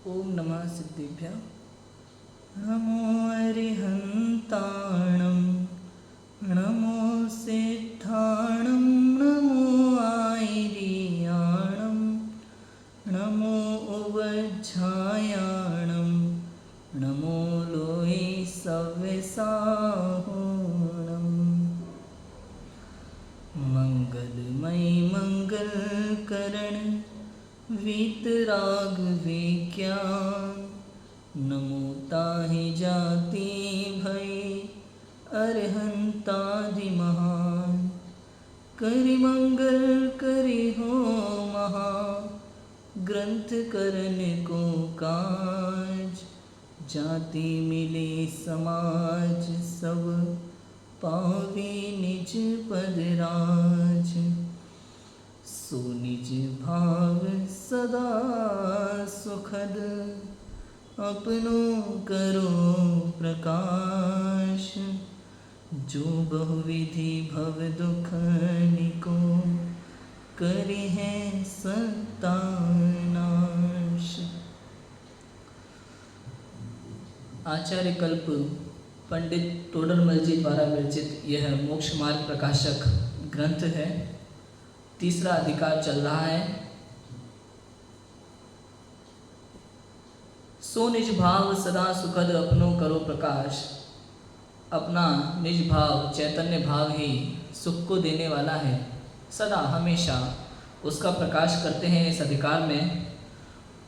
ओम नमः सिद्धेभ्यः। नमो अरिहन्ताणं नमो सिद्धाणं नमो आयर्याणं नमो उवज्झायाणं नमो लोये सव्यसाहोणम्। मंगलमय मंगलकरण वीतराग विज्ञान नमो ताहि जाति भय अरहंतादि महान। करि मंगल करि हो महा ग्रंथ करन को काज। जाति मिले समाज सब पावे निज पद राज। सो निज भाव सदा सुखद अपनो करो प्रकाश। जो बहुविधि भव दुख निको करि है सत्तानाश। आचार्य कल्प पंडित तोडरमल जी द्वारा विरचित यह मोक्ष मार्ग प्रकाशक ग्रंथ है। तीसरा अधिकार चल रहा है। सो निज भाव सदा सुखद अपनो करो प्रकाश। अपना निज भाव चैतन्य भाव ही सुख को देने वाला है। सदा हमेशा उसका प्रकाश करते हैं इस अधिकार में।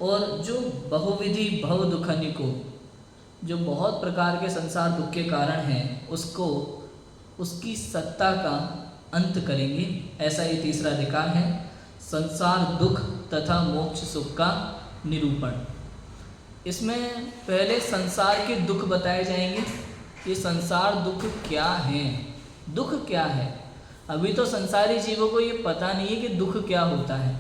और जो बहुविधि भव दुखनि को, जो बहुत प्रकार के संसार दुख के कारण हैं, उसको उसकी सत्ता का अंत करेंगे। ऐसा ये तीसरा अधिकार है, संसार दुख तथा मोक्ष सुख का निरूपण। इसमें पहले संसार के दुख बताए जाएंगे। ये संसार दुख क्या है, दुख क्या है। अभी तो संसारी जीवों को ये पता नहीं है कि दुख क्या होता है।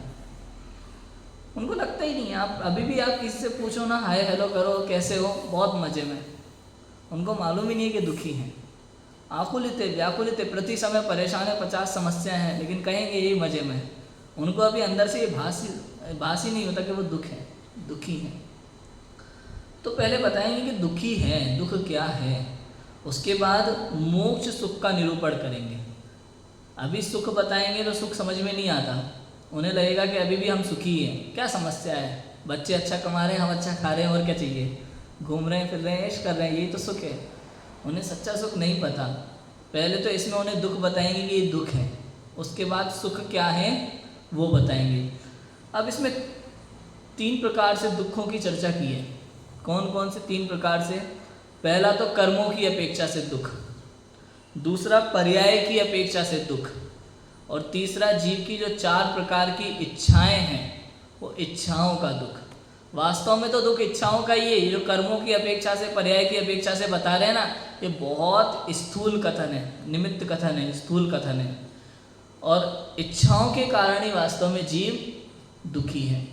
उनको लगता ही नहीं है। आप अभी भी आप किसी से पूछो ना, हाय हेलो करो, कैसे हो, बहुत मज़े में। उनको मालूम ही नहीं है कि दुखी हैं। आकुलित व्याकुलित, प्रति समय परेशान है, 50 समस्याएं हैं, लेकिन कहेंगे यही मज़े में। उनको अभी अंदर से ये भास ही नहीं होता कि वो दुख है, दुखी हैं। तो पहले बताएंगे कि दुखी हैं, दुख क्या है। उसके बाद मोक्ष सुख का निरूपण करेंगे। अभी सुख बताएंगे तो सुख समझ में नहीं आता। उन्हें लगेगा कि अभी भी हम सुखी हैं। क्या समस्या है, बच्चे अच्छा कमा रहे हैं, हम अच्छा खा रहे हैं, और क्या चाहिए, घूम रहे हैं, फिर रहे हैं, ऐश कर रहे हैं, यही तो सुख है। उन्हें सच्चा सुख नहीं पता। पहले तो इसमें उन्हें दुख बताएंगे कि ये दुख है, उसके बाद सुख क्या है वो बताएंगे। अब इसमें 3 प्रकार से दुखों की चर्चा की है। कौन कौन से 3 प्रकार से? पहला तो कर्मों की अपेक्षा से दुख, दूसरा पर्याय की अपेक्षा से दुख, और तीसरा जीव की जो 4 प्रकार की इच्छाएं हैं, वो इच्छाओं का दुख। वास्तव में तो दुख इच्छाओं का ही है। ये जो कर्मों की अपेक्षा से, पर्याय की अपेक्षा से बता रहे हैं ना, ये बहुत स्थूल कथन है, निमित्त कथन है, स्थूल कथन है। और इच्छाओं के कारण ही वास्तव में जीव दुखी है,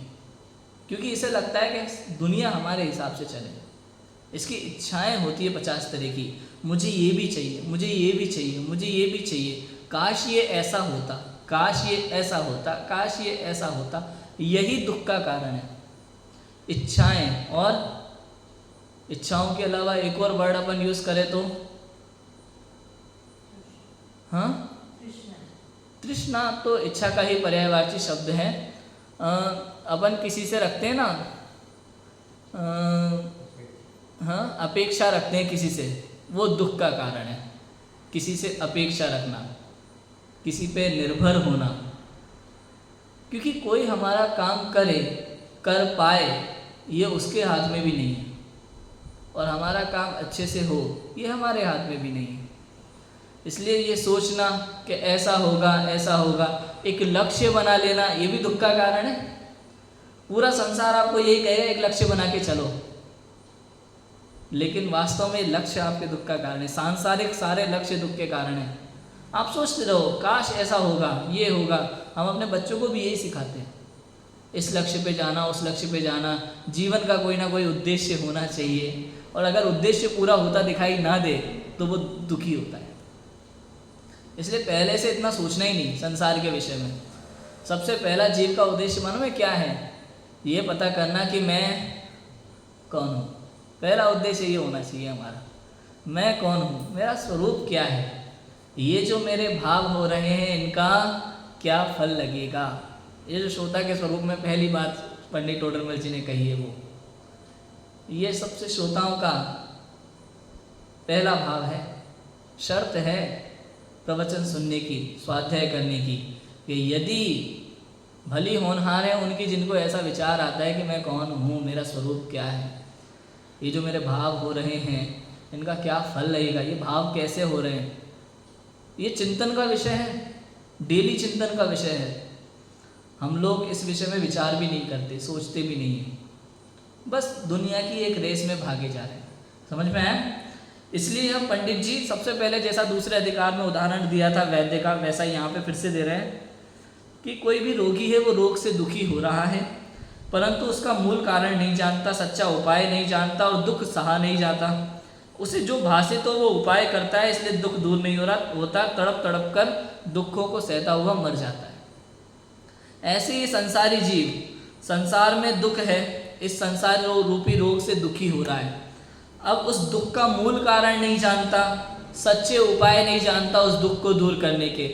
क्योंकि इसे लगता है कि दुनिया हमारे हिसाब से चले। इसकी इच्छाएं होती है 50 तरह की। मुझे ये भी चाहिए, मुझे ये भी चाहिए, मुझे ये भी चाहिए, काश ये ऐसा होता, काश ये ऐसा होता, काश ये ऐसा होता। यही दुख का कारण है, इच्छाएं। और इच्छाओं के अलावा एक और वर्ड अपन यूज़ करें तो, हाँ, तृष्णा तो इच्छा का ही पर्यायवाची शब्द है। अपन किसी से रखते हैं ना, हाँ, अपेक्षा रखते हैं किसी से, वो दुख का कारण है। किसी से अपेक्षा रखना, किसी पे निर्भर होना, क्योंकि कोई हमारा काम करे, कर पाए, ये उसके हाथ में भी नहीं है। और हमारा काम अच्छे से हो, ये हमारे हाथ में भी नहीं है। इसलिए ये सोचना कि ऐसा होगा, ऐसा होगा, एक लक्ष्य बना लेना, ये भी दुख का कारण है। पूरा संसार आपको यही कहेगा एक लक्ष्य बना के चलो, लेकिन वास्तव में लक्ष्य आपके दुख का कारण है। सांसारिक सारे लक्ष्य दुख के कारण है। आप सोचते रहो काश ऐसा होगा, ये होगा। हम अपने बच्चों को भी यही सिखाते हैं, इस लक्ष्य पे जाना, उस लक्ष्य पे जाना। जीवन का कोई ना कोई उद्देश्य होना चाहिए, और अगर उद्देश्य पूरा होता दिखाई ना दे तो वो दुखी होता है। इसलिए पहले से इतना सोचना ही नहीं संसार के विषय में। सबसे पहला जीव का उद्देश्य मालूम है क्या है? ये पता करना कि मैं कौन हूँ। पहला उद्देश्य ये होना चाहिए हमारा, मैं कौन हूँ, मेरा स्वरूप क्या है, ये जो मेरे भाव हो रहे हैं इनका क्या फल लगेगा। ये जो श्रोता के स्वरूप में पहली बात पंडित टोडरमल जी ने कही है, वो ये सबसे श्रोताओं का पहला भाव है, शर्त है प्रवचन सुनने की, स्वाध्याय करने की, कि यदि भली होनहार है उनकी जिनको ऐसा विचार आता है कि मैं कौन हूँ, मेरा स्वरूप क्या है, ये जो मेरे भाव हो रहे हैं इनका क्या फल लगेगा, ये भाव कैसे हो रहे हैं, ये चिंतन का विषय है, डेली चिंतन का विषय है। हम लोग इस विषय में विचार भी नहीं करते, सोचते भी नहीं हैं, बस दुनिया की एक रेस में भागे जा रहे हैं। समझ में आया? इसलिए हम पंडित जी सबसे पहले जैसा दूसरे अधिकार में उदाहरण दिया था वैद्य का, वैसा ही यहाँ पे फिर से दे रहे हैं कि कोई भी रोगी है वो रोग से दुखी हो रहा है, परंतु उसका मूल कारण नहीं जानता, सच्चा उपाय नहीं जानता और दुख सहा नहीं जाता। उसे जो भाषित तो वो उपाय करता है, इसलिए दुख दूर नहीं होता, तड़प तड़प कर दुखों को सहता हुआ मर जाता है। ऐसे ही संसारी जीव, संसार में दुख है, इस संसार रूपी रोग से दुखी हो रहा है। अब उस दुख का मूल कारण नहीं जानता, सच्चे उपाय नहीं जानता उस दुख को दूर करने के।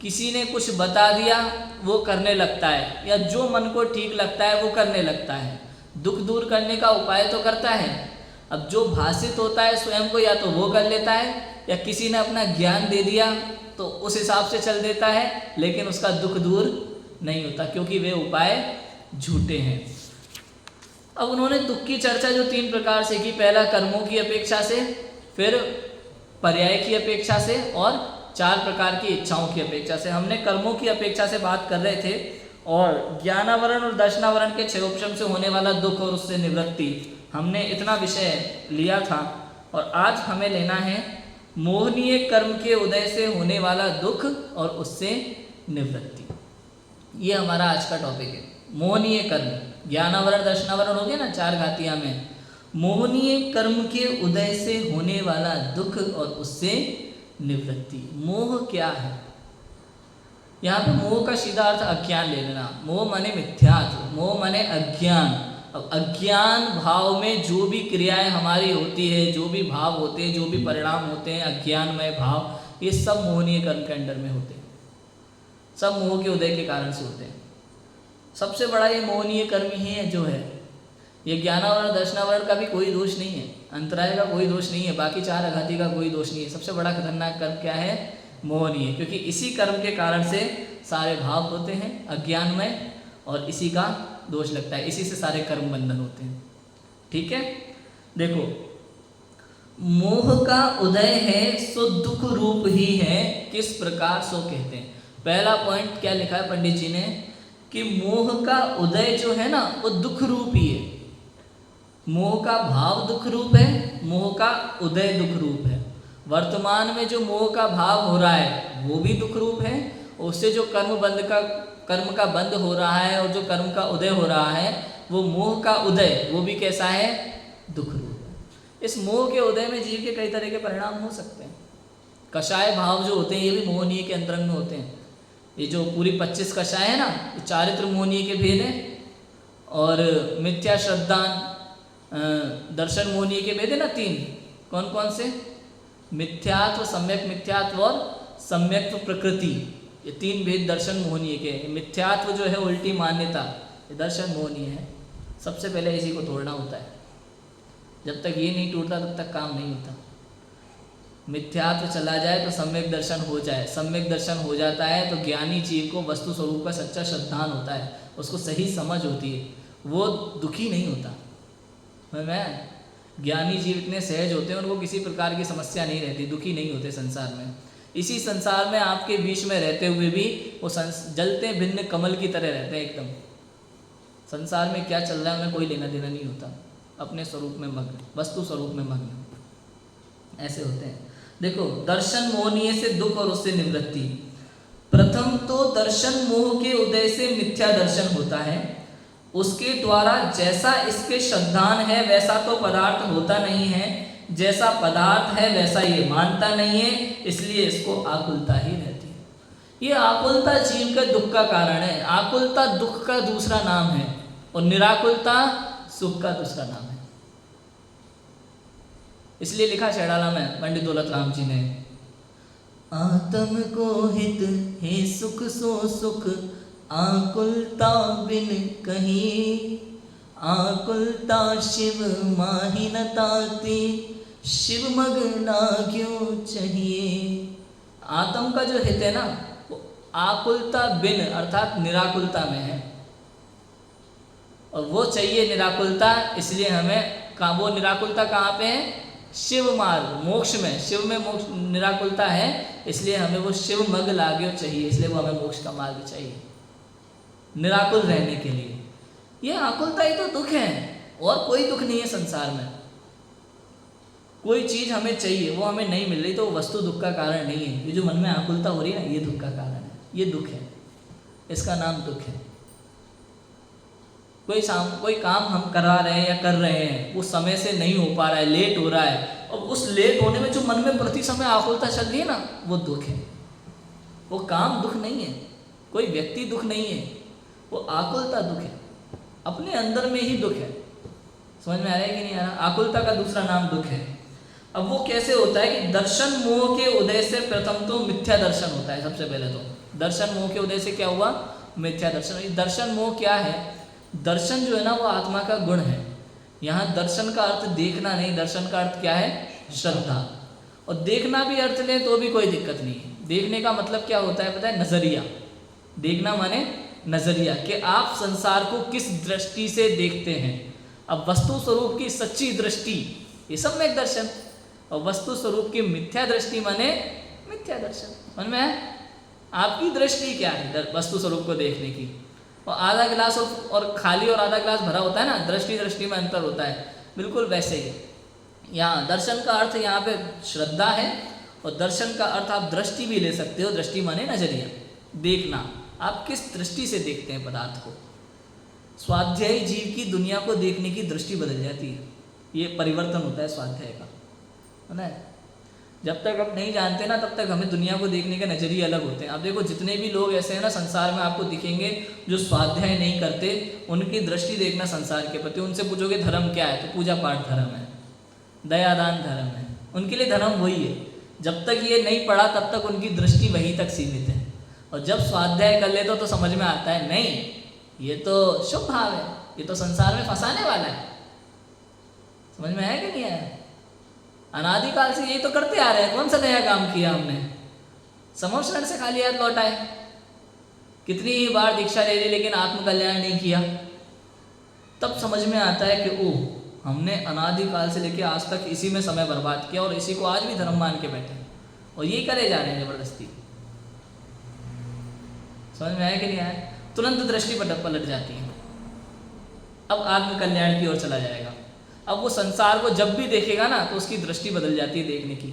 किसी ने कुछ बता दिया वो करने लगता है, या जो मन को ठीक लगता है वो करने लगता है, दुख दूर करने का उपाय तो करता है। अब जो भाषित होता है स्वयं को, या तो वो कर लेता है, या किसी ने अपना ज्ञान दे दिया तो उस हिसाब से चल देता है, लेकिन उसका दुख दूर नहीं होता, क्योंकि वे उपाय झूठे हैं। अब उन्होंने दुख की चर्चा जो 3 प्रकार से की, पहला कर्मों की अपेक्षा से, फिर पर्याय की अपेक्षा से, और 4 प्रकार की इच्छाओं की अपेक्षा से। हमने कर्मों की अपेक्षा से बात कर रहे थे, और ज्ञानावरण और दर्शनावरण के क्षयोपशम से होने वाला दुख और उससे निवृत्ति, हमने इतना विषय लिया था। और आज हमें लेना है मोहनीय कर्म के उदय से होने वाला दुख और उससे निवृत्ति। ये हमारा आज का टॉपिक है, मोहनीय कर्म। ज्ञानावरण दर्शनावरण हो गया ना 4 घातियाँ में, मोहनीय कर्म के उदय से होने वाला दुख और उससे निवृत्ति। मोह क्या है? यहाँ पे मोह का सीधा अर्थ अज्ञान ले लेना। मोह माने मिथ्यात्व, मोह माने अज्ञान। अब अज्ञान भाव में जो भी क्रियाएं हमारी होती है, जो भी भाव होते हैं, जो भी परिणाम होते हैं, अज्ञानमय भाव, ये सब मोहनीय कर्म के अंडर में होते हैं, सब मोह के उदय के कारण से होते हैं। सबसे बड़ा ये मोहनीय कर्म ही है जो है, ये ज्ञानावरण दर्शनावरण का भी कोई दोष नहीं है, अंतराय का कोई दोष नहीं है, बाकी 4 आघाती का कोई दोष नहीं है। सबसे बड़ा खतरनाक कर्म क्या है? मोहनीय, क्योंकि इसी कर्म के कारण से सारे भाव होते हैं अज्ञानमय, और इसी का दोष लगता है, इसी से सारे कर्म बंधन होते हैं। ठीक है, देखो, मोह का उदय है सो दुख रूप ही है, किस प्रकार सो कहते हैं। पहला पॉइंट क्या लिखा है पंडित जी ने कि मोह का उदय जो है ना वो दुख रूप ही है। मोह का भाव दुख रूप है, मोह का उदय दुख रूप है। वर्तमान में जो मोह का भाव हो रहा है वो भी दुख रूप है, उससे जो कर्म का बंध हो रहा है और जो कर्म का उदय हो रहा है वो मोह का उदय, वो भी कैसा है? दुख रूप है। इस मोह के उदय में जीव के कई तरह के परिणाम हो सकते हैं। कषाय भाव जो होते हैं ये भी मोहनीय के अंतरंग में होते हैं। ये जो पूरी 25 कषाय है ना, ये चारित्र मोहनीय के भेद हैं, और मिथ्या श्रद्धान दर्शन मोहनीय के भेद है ना 3। कौन कौन से? मिथ्यात्व, सम्यक मिथ्यात्व और सम्यक्त्व प्रकृति, ये 3 भेद दर्शन मोहनीय के। मिथ्यात्व जो है उल्टी मान्यता, ये दर्शन मोहनीय है। सबसे पहले इसी को तोड़ना होता है, जब तक ये नहीं टूटता तब तक काम नहीं होता। मिथ्यात्व चला जाए तो सम्यक दर्शन हो जाए, सम्यक दर्शन हो जाता है तो ज्ञानी जीव को वस्तु स्वरूप का सच्चा श्रद्धान होता है, उसको सही समझ होती है, वो दुखी नहीं होता। मैं ज्ञानी जीव इतने सहज होते हैं, उनको किसी प्रकार की समस्या नहीं रहती, दुखी नहीं होते संसार में। इसी संसार में आपके बीच में रहते हुए भी वो जलते भिन्न कमल की तरह रहते हैं एकदम। संसार में क्या चल रहा है उन्हें कोई लेना देना नहीं होता, अपने स्वरूप में मग्न, वस्तु स्वरूप में मग्न, ऐसे होते हैं। देखो, दर्शन मोहनीय से दुख और उससे निवृत्ति। प्रथम तो दर्शन मोह के उदय से मिथ्या दर्शन होता है, उसके द्वारा जैसा इसके श्रद्धान है वैसा तो पदार्थ होता नहीं है, जैसा पदार्थ है वैसा ये मानता नहीं है, इसलिए इसको आकुलता ही रहती है। ये आकुलता जीव के दुख का कारण है। आकुलता दुख का दूसरा नाम है और निराकुलता सुख का दूसरा नाम है। इसलिए लिखा छैड़ाला में पंडित दौलत राम जी ने, आत्म को हित हे सुख सो सुख, आकुलता बिन कहीं, आकुलता शिव माहि न ताती, शिव मग लाग्यो चाहिए। आत्म का जो हित है ना वो आकुलता बिन अर्थात निराकुलता में है, और वो चाहिए निराकुलता, इसलिए हमें वो निराकुलता कहाँ पे है? शिव मार्ग मोक्ष में, शिव में मोक्ष निराकुलता है, इसलिए हमें वो शिव मग लाग्यो चाहिए, इसलिए वो हमें मोक्ष का मार्ग चाहिए निराकुल रहने के लिए। ये आकुलता ही तो दुख है, और कोई दुख नहीं है संसार में। कोई चीज़ हमें चाहिए, वो हमें नहीं मिल रही, तो वस्तु दुख का कारण नहीं है। ये जो मन में आकुलता हो रही है ना, ये दुख का कारण है, ये दुख है, इसका नाम दुख है। कोई काम हम करा रहे हैं या कर रहे हैं, वो समय से नहीं हो पा रहा है, लेट हो रहा है, और उस लेट होने में जो मन में प्रति समय आकुलता चल रही है ना, वो दुख है। वो काम दुख नहीं है, कोई व्यक्ति दुख नहीं है, वो आकुलता दुख है, अपने अंदर में ही दुख है। समझ में आ रहा है कि नहीं आ रहा? आकुलता का दूसरा नाम दुख है। अब वो कैसे होता है कि दर्शन मोह के उदय से प्रथम तो मिथ्या दर्शन होता है। सबसे पहले तो दर्शन मोह के उदय से क्या हुआ? मिथ्या दर्शन। दर्शन मोह क्या है? दर्शन जो है ना वो आत्मा का गुण है। यहाँ दर्शन का अर्थ देखना नहीं, दर्शन का अर्थ क्या है? श्रद्धा। और देखना भी अर्थ लें तो भी कोई दिक्कत नहीं है। देखने का मतलब क्या होता है पता है? नजरिया। देखना माने नजरिया, कि आप संसार को किस दृष्टि से देखते हैं। अब वस्तु स्वरूप की सच्ची दृष्टि, ये सब में एक दर्शन, और वस्तु स्वरूप की मिथ्या दृष्टि माने मिथ्या दर्शन। समझ में है? आपकी दृष्टि क्या है वस्तु स्वरूप को देखने की? और आधा गिलास और खाली और आधा गिलास भरा होता है ना, दृष्टि में अंतर होता है, बिल्कुल वैसे ही यहाँ दर्शन का अर्थ यहाँ पे श्रद्धा है, और दर्शन का अर्थ आप दृष्टि भी ले सकते हो। दृष्टि माने नजरिया, देखना, आप किस दृष्टि से देखते हैं पदार्थ को। स्वाध्यायी जीव की दुनिया को देखने की दृष्टि बदल जाती है, ये परिवर्तन होता है स्वाध्याय का, है ना? जब तक हम नहीं जानते ना, तब तक हमें दुनिया को देखने के नजरिए अलग होते हैं। आप देखो जितने भी लोग ऐसे हैं ना संसार में, आपको दिखेंगे जो स्वाध्याय नहीं करते, उनकी दृष्टि देखना संसार के प्रति। उनसे पूछोगे धर्म क्या है, तो पूजा पाठ धर्म है, दयादान धर्म है, उनके लिए धर्म वही है। जब तक ये नहीं पढ़ा तब तक उनकी दृष्टि वहीं तक सीमित है, और जब स्वाध्याय कर लेते तो समझ में आता है नहीं, ये तो शुभ भाव है, ये तो संसार में फंसाने वाला है। समझ में आया कि नहीं आया? अनादिकाल से यही तो करते आ रहे हैं। कौन सा नया काम किया हमने? समोशरण से खाली हाथ लौटाए। कितनी ही बार दीक्षा ले ली, लेकिन आत्म कल्याण नहीं किया। तब समझ में आता है कि ओह, हमने अनादिकाल से लेकर आज तक इसी में समय बर्बाद किया, और इसी को आज भी धर्म मान के बैठे, और यही करे जा रहे हैं जबरदस्ती। समझ में आया कि नहीं आया? तुरंत दृष्टि पलट जाती है। अब आत्म कल्याण की ओर चला जाएगा। अब वो संसार को जब भी देखेगा ना, तो उसकी दृष्टि बदल जाती है देखने की।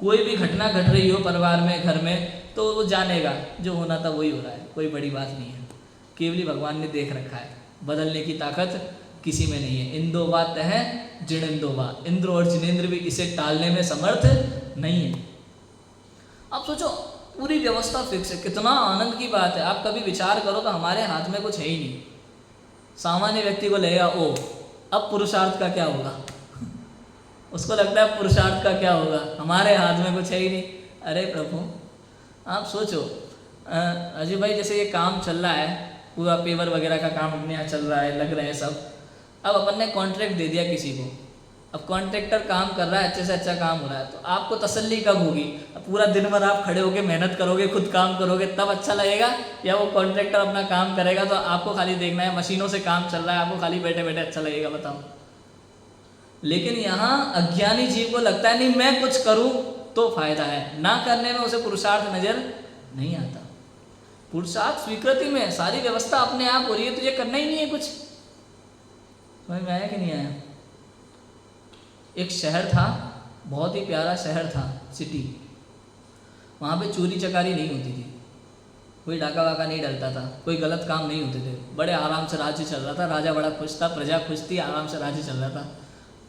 कोई भी घटना घट रही हो परिवार में, घर में, तो वो जानेगा जो होना था वही हो रहा है, कोई बड़ी बात नहीं है। केवली भगवान ने देख रखा है, बदलने की ताकत किसी में नहीं है। इंदोवा तह जिनेंदोवा, इंद्र और जिनेंद्र भी इसे टालने में समर्थ नहीं है। अब सोचो, पूरी व्यवस्था फिक्स है, कितना आनंद की बात है। आप कभी विचार करो तो हमारे हाथ में कुछ है ही नहीं। सामान्य व्यक्ति को लगेगा ओ, अब पुरुषार्थ का क्या होगा? उसको लगता है पुरुषार्थ का क्या होगा, हमारे हाथ में कुछ है ही नहीं। अरे प्रभु, आप सोचो अजय भाई, जैसे ये काम चल रहा है, पूरा पेपर वगैरह का काम अपने यहाँ चल रहा है, लग रहे हैं सब। अब अपन ने कॉन्ट्रैक्ट दे दिया किसी को, अब कॉन्ट्रैक्टर काम कर रहा है, अच्छे से अच्छा काम हो रहा है, तो आपको तसल्ली कब होगी? अब पूरा दिन भर आप खड़े होकर मेहनत करोगे, खुद काम करोगे, तब अच्छा लगेगा? या वो कॉन्ट्रैक्टर अपना काम करेगा तो आपको खाली देखना है, मशीनों से काम चल रहा है, आपको खाली बैठे बैठे अच्छा लगेगा? बताओ। लेकिन यहाँ अज्ञानी जीव को लगता है नहीं, मैं कुछ करूँ तो फायदा है, ना करने में उसे पुरुषार्थ नजर नहीं आता। पुरुषार्थ स्वीकृति में सारी व्यवस्था अपने आप हो रही है, तुझे करना ही नहीं है कुछ। समझ में आया कि नहीं आया? एक शहर था, बहुत ही प्यारा शहर था, सिटी। वहाँ पे चोरी चकारी नहीं होती थी, कोई डाका वाका नहीं डलता था, कोई गलत काम नहीं होते थे, बड़े आराम से राज्य चल रहा था। राजा बड़ा खुश था, प्रजा खुश थी, आराम से राज्य चल रहा था।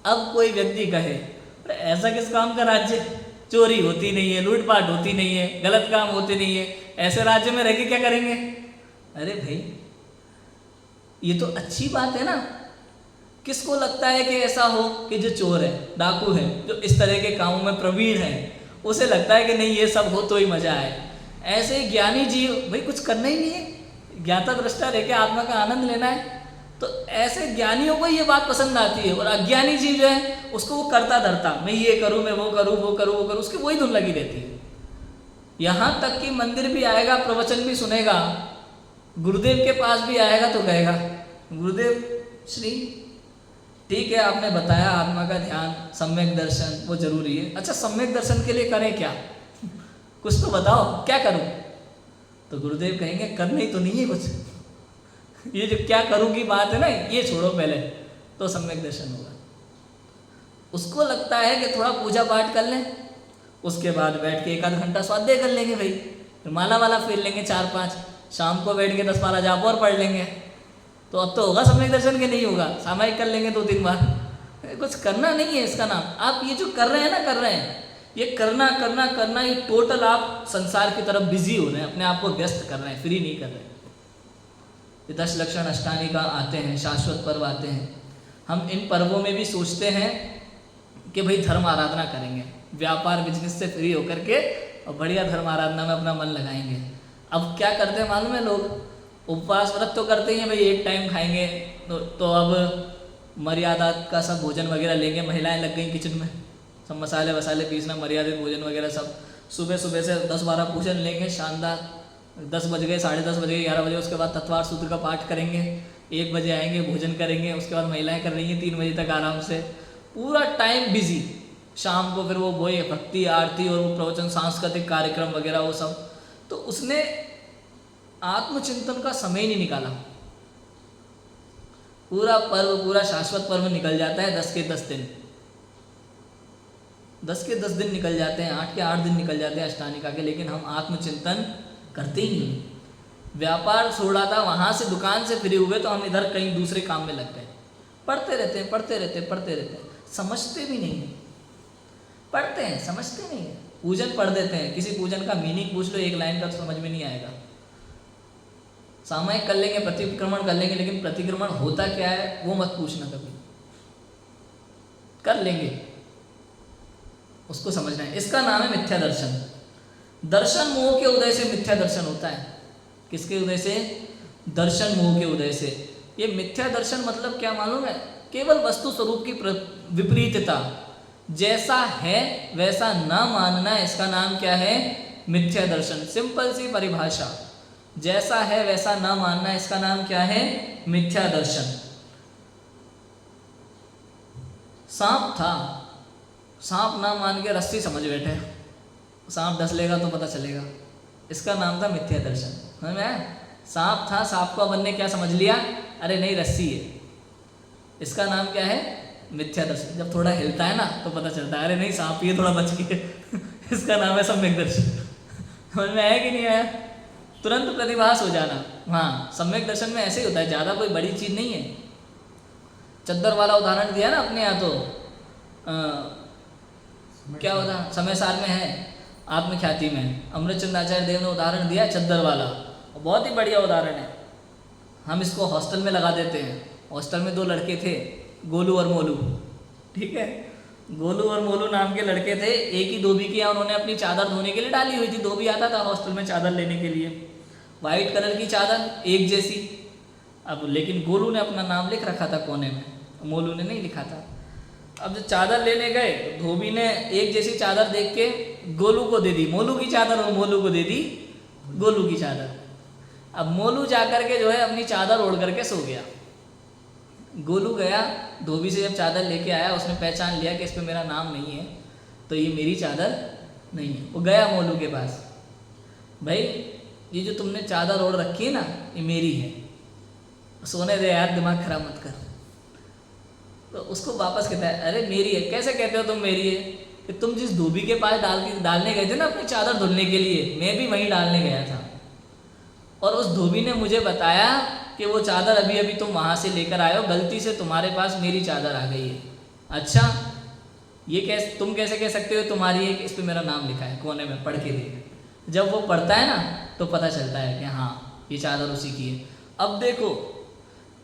अब कोई व्यक्ति कहे अरे ऐसा किस काम का राज्य, चोरी होती नहीं है, लूटपाट होती नहीं है, गलत काम होते नहीं है, ऐसे राज्य में रह के क्या करेंगे? अरे भाई, ये तो अच्छी बात है ना। किसको लगता है कि ऐसा हो कि जो चोर है, डाकू है, जो इस तरह के कामों में प्रवीण है, उसे लगता है कि नहीं ये सब हो तो ही मजा आए। ऐसे ही ज्ञानी जीव, भाई कुछ करना ही नहीं है, ज्ञाता दृष्टा रह के आत्मा का आनंद लेना है, तो ऐसे ज्ञानियों को ये बात पसंद आती है। और अज्ञानी जीव जो है उसको वो करता धरता, मैं ये करूँ, मैं वो करूँ, वो करूँ, वो करूँ, उसकी वही धुन लगी रहती है। यहाँ तक कि मंदिर भी आएगा, प्रवचन भी सुनेगा, गुरुदेव के पास भी आएगा तो कहेगा गुरुदेव श्री ठीक है आपने बताया आत्मा का ध्यान, सम्यक दर्शन वो जरूरी है, अच्छा सम्यक दर्शन के लिए करें क्या, कुछ तो बताओ क्या करूं। तो गुरुदेव कहेंगे करना ही तो नहीं है कुछ, ये जो क्या करूं की बात है ना ये छोड़ो पहले, तो सम्यक दर्शन होगा। उसको लगता है कि थोड़ा पूजा पाठ कर लें, उसके बाद बैठ के 1 आध घंटा स्वाध्याय कर लेंगे, भाई फिर माला वाला फेर लेंगे 4-5, शाम को बैठ के 10-12 जाप और पढ़ लेंगे, तो अब तो होगा सम्यक दर्शन के नहीं होगा, सामायिक कर लेंगे 2-3 बार। कुछ करना नहीं है इसका नाम, आप ये जो कर रहे हैं ना, कर रहे हैं ये करना करना करना, ये टोटल आप संसार की तरफ बिजी हो रहे हैं, अपने आप को व्यस्त कर रहे हैं, फ्री नहीं कर रहे। ये 10 लक्षण अष्टानिका आते हैं, शाश्वत पर्व आते हैं, हम इन पर्वों में भी सोचते हैं कि भाई धर्म आराधना करेंगे, व्यापार बिजनेस से फ्री होकर के और बढ़िया धर्म आराधना में अपना मन लगाएंगे। अब क्या करते हैं मालूम है, लोग उपवास व्रत तो करते ही हैं, भाई एक टाइम खाएंगे, तो अब मर्यादा का सब भोजन वगैरह लेंगे, महिलाएं लग गई किचन में, सब मसाले वसाले पीसना, मर्यादित भोजन वगैरह सब, सुबह सुबह से 10-12 पूजन लेंगे शानदार, 10 बज गए, 10:30 बज गए, 11 बजे, उसके बाद तत्वार सूत्र का पाठ करेंगे, 1 बजे आएंगे, भोजन करेंगे, उसके बाद महिलाएं कर रही हैं 3 बजे तक आराम से, पूरा टाइम बिजी। शाम को फिर वो वही भक्ति आरती और वो प्रवचन, सांस्कृतिक कार्यक्रम वगैरह वो सब, तो उसने आत्मचिंतन का समय ही नहीं निकाला। पूरा पर्व, पूरा शाश्वत पर्व निकल जाता है 10 के 10 दिन, 10 के 10 दिन निकल जाते हैं, 8 के 8 दिन निकल जाते हैं अष्टानिका के, लेकिन हम आत्मचिंतन करते ही नहीं। व्यापार छोड़ा था, वहाँ से दुकान से फ्री हुए तो हम इधर कहीं दूसरे काम में लग गए, पढ़ते रहते हैं, पढ़ते रहते हैं, पढ़ते रहते हैं, समझते भी नहीं हैं, पढ़ते हैं समझते नहीं हैं। पूजन पढ़ देते हैं, किसी पूजन का मीनिंग पूछ लो 1 लाइन का तो समझ में नहीं आएगा। सामायिक कर लेंगे, प्रतिक्रमण कर लेंगे, लेकिन प्रतिक्रमण होता क्या है वो मत पूछना कभी, कर लेंगे, उसको समझना है। इसका नाम है मिथ्या दर्शन। दर्शन मोह के उदय से मिथ्या दर्शन होता है। किसके उदय से? दर्शन मोह के उदय से। ये मिथ्या दर्शन मतलब क्या मालूम है? केवल वस्तु स्वरूप की विपरीतता, जैसा है वैसा ना मानना, इसका नाम क्या है? मिथ्या दर्शन। सिंपल सी परिभाषा, जैसा है वैसा ना मानना, इसका नाम क्या है? मिथ्या दर्शन। सांप था, सांप ना मान के रस्सी समझ बैठे, सांप डस लेगा तो पता चलेगा, इसका नाम था मिथ्या दर्शन। समझ में आया? सांप था, सांप को अपन ने क्या समझ लिया? अरे नहीं रस्सी है, इसका नाम क्या है? मिथ्या दर्शन। जब थोड़ा हिलता है ना तो पता चलता है अरे नहीं सांप ये थोड़ा बच गया इसका नाम है सम्यक दर्शन। समझ में आया कि नहीं आया? तुरंत प्रतिभास हो जाना। हाँ, सम्यक दर्शन में ऐसे ही होता है, ज़्यादा कोई बड़ी चीज़ नहीं है। चद्दर वाला उदाहरण दिया ना अपने यहाँ, तो क्या होता, समय सार में है, आत्मख्याति में अमृतचंद आचार्य देव ने उदाहरण दिया चद्दर वाला, बहुत ही बढ़िया उदाहरण है। हम इसको हॉस्टल में लगा देते हैं। हॉस्टल में 2 लड़के थे, गोलू और मोलू, ठीक है। गोलू और मोलू नाम के लड़के थे, एक ही धोबी किया उन्होंने अपनी चादर धोने के लिए डाली हुई थी। धोबी आता था हॉस्टल में चादर लेने के लिए, वाइट कलर की चादर एक जैसी। अब लेकिन गोलू ने अपना नाम लिख रखा था कोने में, मोलू ने नहीं लिखा था। अब जब चादर लेने गए तो धोबी ने एक जैसी चादर देख के गोलू को दे दी मोलू की चादर, और मोलू को दे दी गोलू की चादर। अब मोलू जाकर के जो है अपनी चादर ओढ़ करके सो गया। गोलू गया धोबी से, जब चादर लेके आया उसने पहचान लिया कि इस पे मेरा नाम नहीं है, तो ये मेरी चादर नहीं है। वो गया मोलू के पास, भाई ये जो तुमने चादर ओढ़ रखी है ना ये मेरी है, सोने दे यार, दिमाग खराब मत कर। तो उसको वापस कहता है अरे मेरी है। कैसे कहते हो तुम मेरी है? कि तुम जिस धोबी के पास डालने गए थे ना अपनी चादर धुलने के लिए, मैं भी वहीं डालने गया था, और उस धोबी ने मुझे बताया कि वो चादर अभी अभी तुम वहाँ से लेकर आए हो, गलती से तुम्हारे पास मेरी चादर आ गई है। अच्छा, ये तुम कैसे कह सकते हो तुम्हारी है कि इस पर मेरा नाम लिखा है कोने में, पढ़ के देख। जब वो पढ़ता है ना तो पता चलता है कि हाँ ये चादर उसी की है। अब देखो,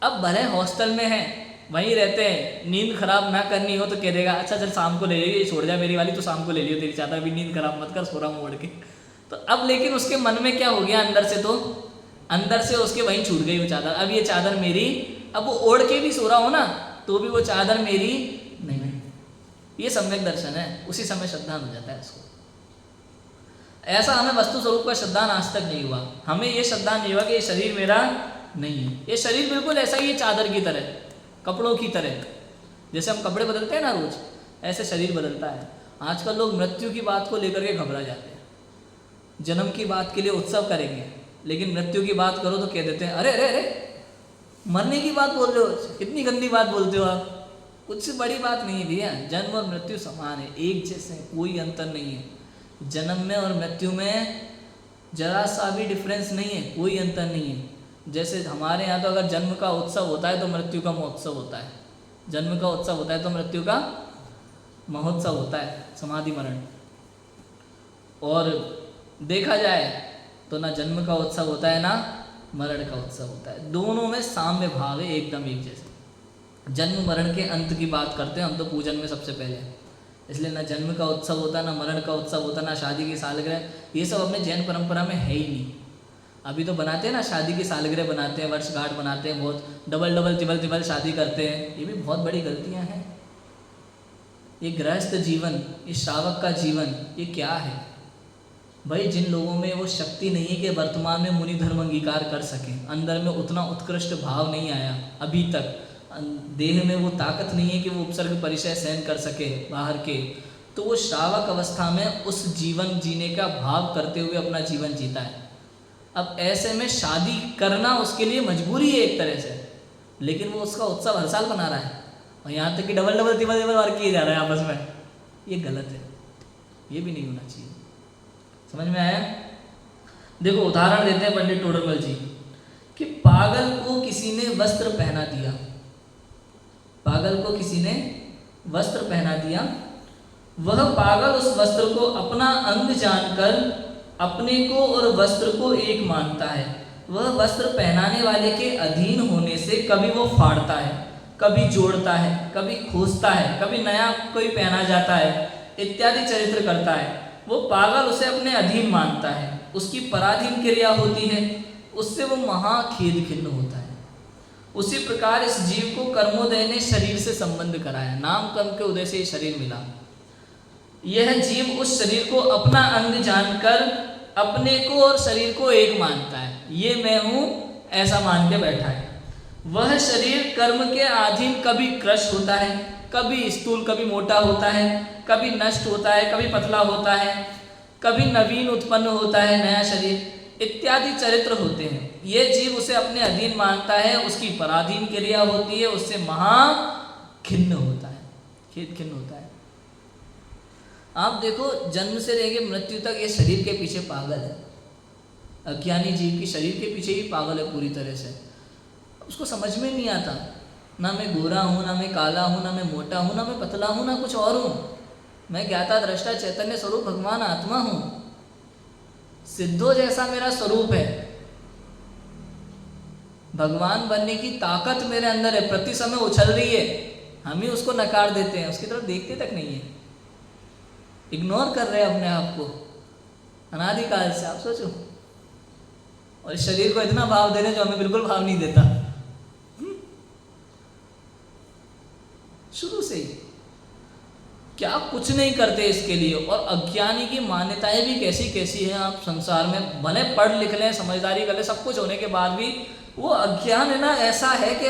अब भले हॉस्टल में है वहीं रहते हैं, नींद खराब ना करनी हो तो कह देगा अच्छा चल शाम को ले लियो, ये छोड़ जा मेरी वाली, तो शाम को ले लियो तेरी चादर, अभी नींद खराब मत कर, सो रहा हूँ ओढ़ के। तो अब लेकिन उसके मन में क्या हो गया, अंदर से उसके वहीं छूट गई वो चादर, अब ये चादर मेरी, अब वो ओढ़ के भी सो रहा हो ना तो भी वो चादर मेरी नहीं है। ये सम्यक दर्शन है, उसी समय श्रद्धान हो जाता है उसको। ऐसा हमें वस्तु स्वरूप का श्रद्धान आज तक नहीं हुआ, हमें ये श्रद्धान नहीं हुआ कि ये शरीर मेरा नहीं है। ये शरीर बिल्कुल ऐसा ही है, चादर की तरह, कपड़ों की तरह, जैसे हम कपड़े बदलते हैं ना रोज, ऐसे शरीर बदलता है। आजकल लोग मृत्यु की बात को लेकर के घबरा जाते हैं, जन्म की बात के लिए उत्सव करेंगे, लेकिन मृत्यु की बात करो तो कह देते हैं अरे अरे अरे मरने की बात बोल रहे हो, कितनी गंदी बात बोलते हो आप, कुछ बड़ी बात नहीं है भैया, जन्म और मृत्यु समान है, एक जैसे हैं, कोई अंतर नहीं है। जन्म में और मृत्यु में जरा सा भी डिफरेंस नहीं है, कोई अंतर नहीं है। जैसे हमारे यहाँ तो अगर जन्म का उत्सव होता है तो मृत्यु का महोत्सव होता है, जन्म का उत्सव होता है तो मृत्यु का महोत्सव होता है, समाधि मरण। और देखा जाए तो ना जन्म का उत्सव होता है ना मरण का उत्सव होता है, दोनों में साम्य भाव है, एकदम एक जैसे। जन्म मरण के अंत की बात करते हैं हम तो पूजन में सबसे पहले, इसलिए ना जन्म का उत्सव होता, ना मरण का उत्सव होता, ना शादी की सालगिरह, ये सब अपने जैन परंपरा में है ही नहीं। अभी तो बनाते हैं ना, शादी की सालगिरह बनाते हैं, वर्षगांठ बनाते हैं, बहुत डबल डबल तिबल तिबल शादी करते हैं, ये भी बहुत बड़ी गलतियां हैं। ये गृहस्थ जीवन, ये श्रावक का जीवन, ये क्या है भाई? जिन लोगों में वो शक्ति नहीं है कि वर्तमान में मुनि धर्म अंगीकार कर सकें, अंदर में उतना उत्कृष्ट भाव नहीं आया अभी तक, देह में वो ताकत नहीं है कि वो उपसर्ग परिचय सहन कर सके बाहर के, तो वो श्रावक अवस्था में उस जीवन जीने का भाव करते हुए अपना जीवन जीता है। अब ऐसे में शादी करना उसके लिए मजबूरी है एक तरह से, लेकिन वो उसका उत्सव हर साल मना रहा है, और यहाँ तक कि डबल डबल तिबल तिबल वार किए जा रहे हैं आपस में, ये गलत है, ये भी नहीं होना चाहिए। समझ में आया? देखो उदाहरण देते हैं पंडित टोडरमल जी कि पागल को किसी ने वस्त्र पहना दिया, पागल को किसी ने वस्त्र पहना दिया, वह पागल उस वस्त्र को अपना अंग जानकर अपने को और वस्त्र को एक मानता है। वह वस्त्र पहनाने वाले के अधीन होने से कभी वो फाड़ता है, कभी जोड़ता है, कभी खोसता है, कभी नया कोई पहना जाता है इत्यादि चरित्र करता है। वो पागल उसे अपने अधीन मानता है, उसकी पराधीन क्रिया होती है, उससे वो महाखेद खिन्न होता है। उसी प्रकार इस जीव को कर्मोदय ने शरीर से संबंध कराया, नाम कर्म के उदय से ये शरीर मिला। यह जीव उस शरीर को अपना अंग जानकर अपने को और शरीर को एक मानता है, ये मैं हूँ ऐसा मान के बैठा है। वह शरीर कर्म के अधीन कभी क्रश होता है, कभी स्थूल, कभी मोटा होता है, कभी नष्ट होता है, कभी पतला होता है, कभी नवीन उत्पन्न होता है नया शरीर इत्यादि चरित्र होते हैं। ये जीव उसे अपने अधीन मानता है, उसकी पराधीन क्रिया होती है, उससे महा खिन्न होता है, खेद खिन्न होता है। आप देखो जन्म से लेकर मृत्यु तक ये शरीर के पीछे पागल है, अज्ञानी जीव की शरीर के पीछे ही पागल है पूरी तरह से। उसको समझ में नहीं आता, ना मैं गोरा हूँ, ना मैं काला हूँ, ना मैं मोटा हूँ, ना मैं पतला हूँ, ना कुछ और हूँ, मैं ज्ञाता दृष्टा चैतन्य स्वरूप भगवान आत्मा हूँ, सिद्धो जैसा मेरा स्वरूप है, भगवान बनने की ताकत मेरे अंदर है, प्रति समय उछल रही है। हम ही उसको नकार देते हैं, उसकी तरफ देखते तक नहीं है, इग्नोर कर रहे हैं अपने आप को अनादिकाल से। आप सोचो, और इस शरीर को इतना भाव दे रहे हैं जो हमें बिल्कुल भाव नहीं देता शुरू से ही, क्या कुछ नहीं करते इसके लिए। और अज्ञानी की मान्यताएं भी कैसी कैसी हैं। आप संसार में भले पढ़ लिख लें, समझदारी कर लें, सब कुछ होने के बाद भी वो अज्ञान है ना, ऐसा है कि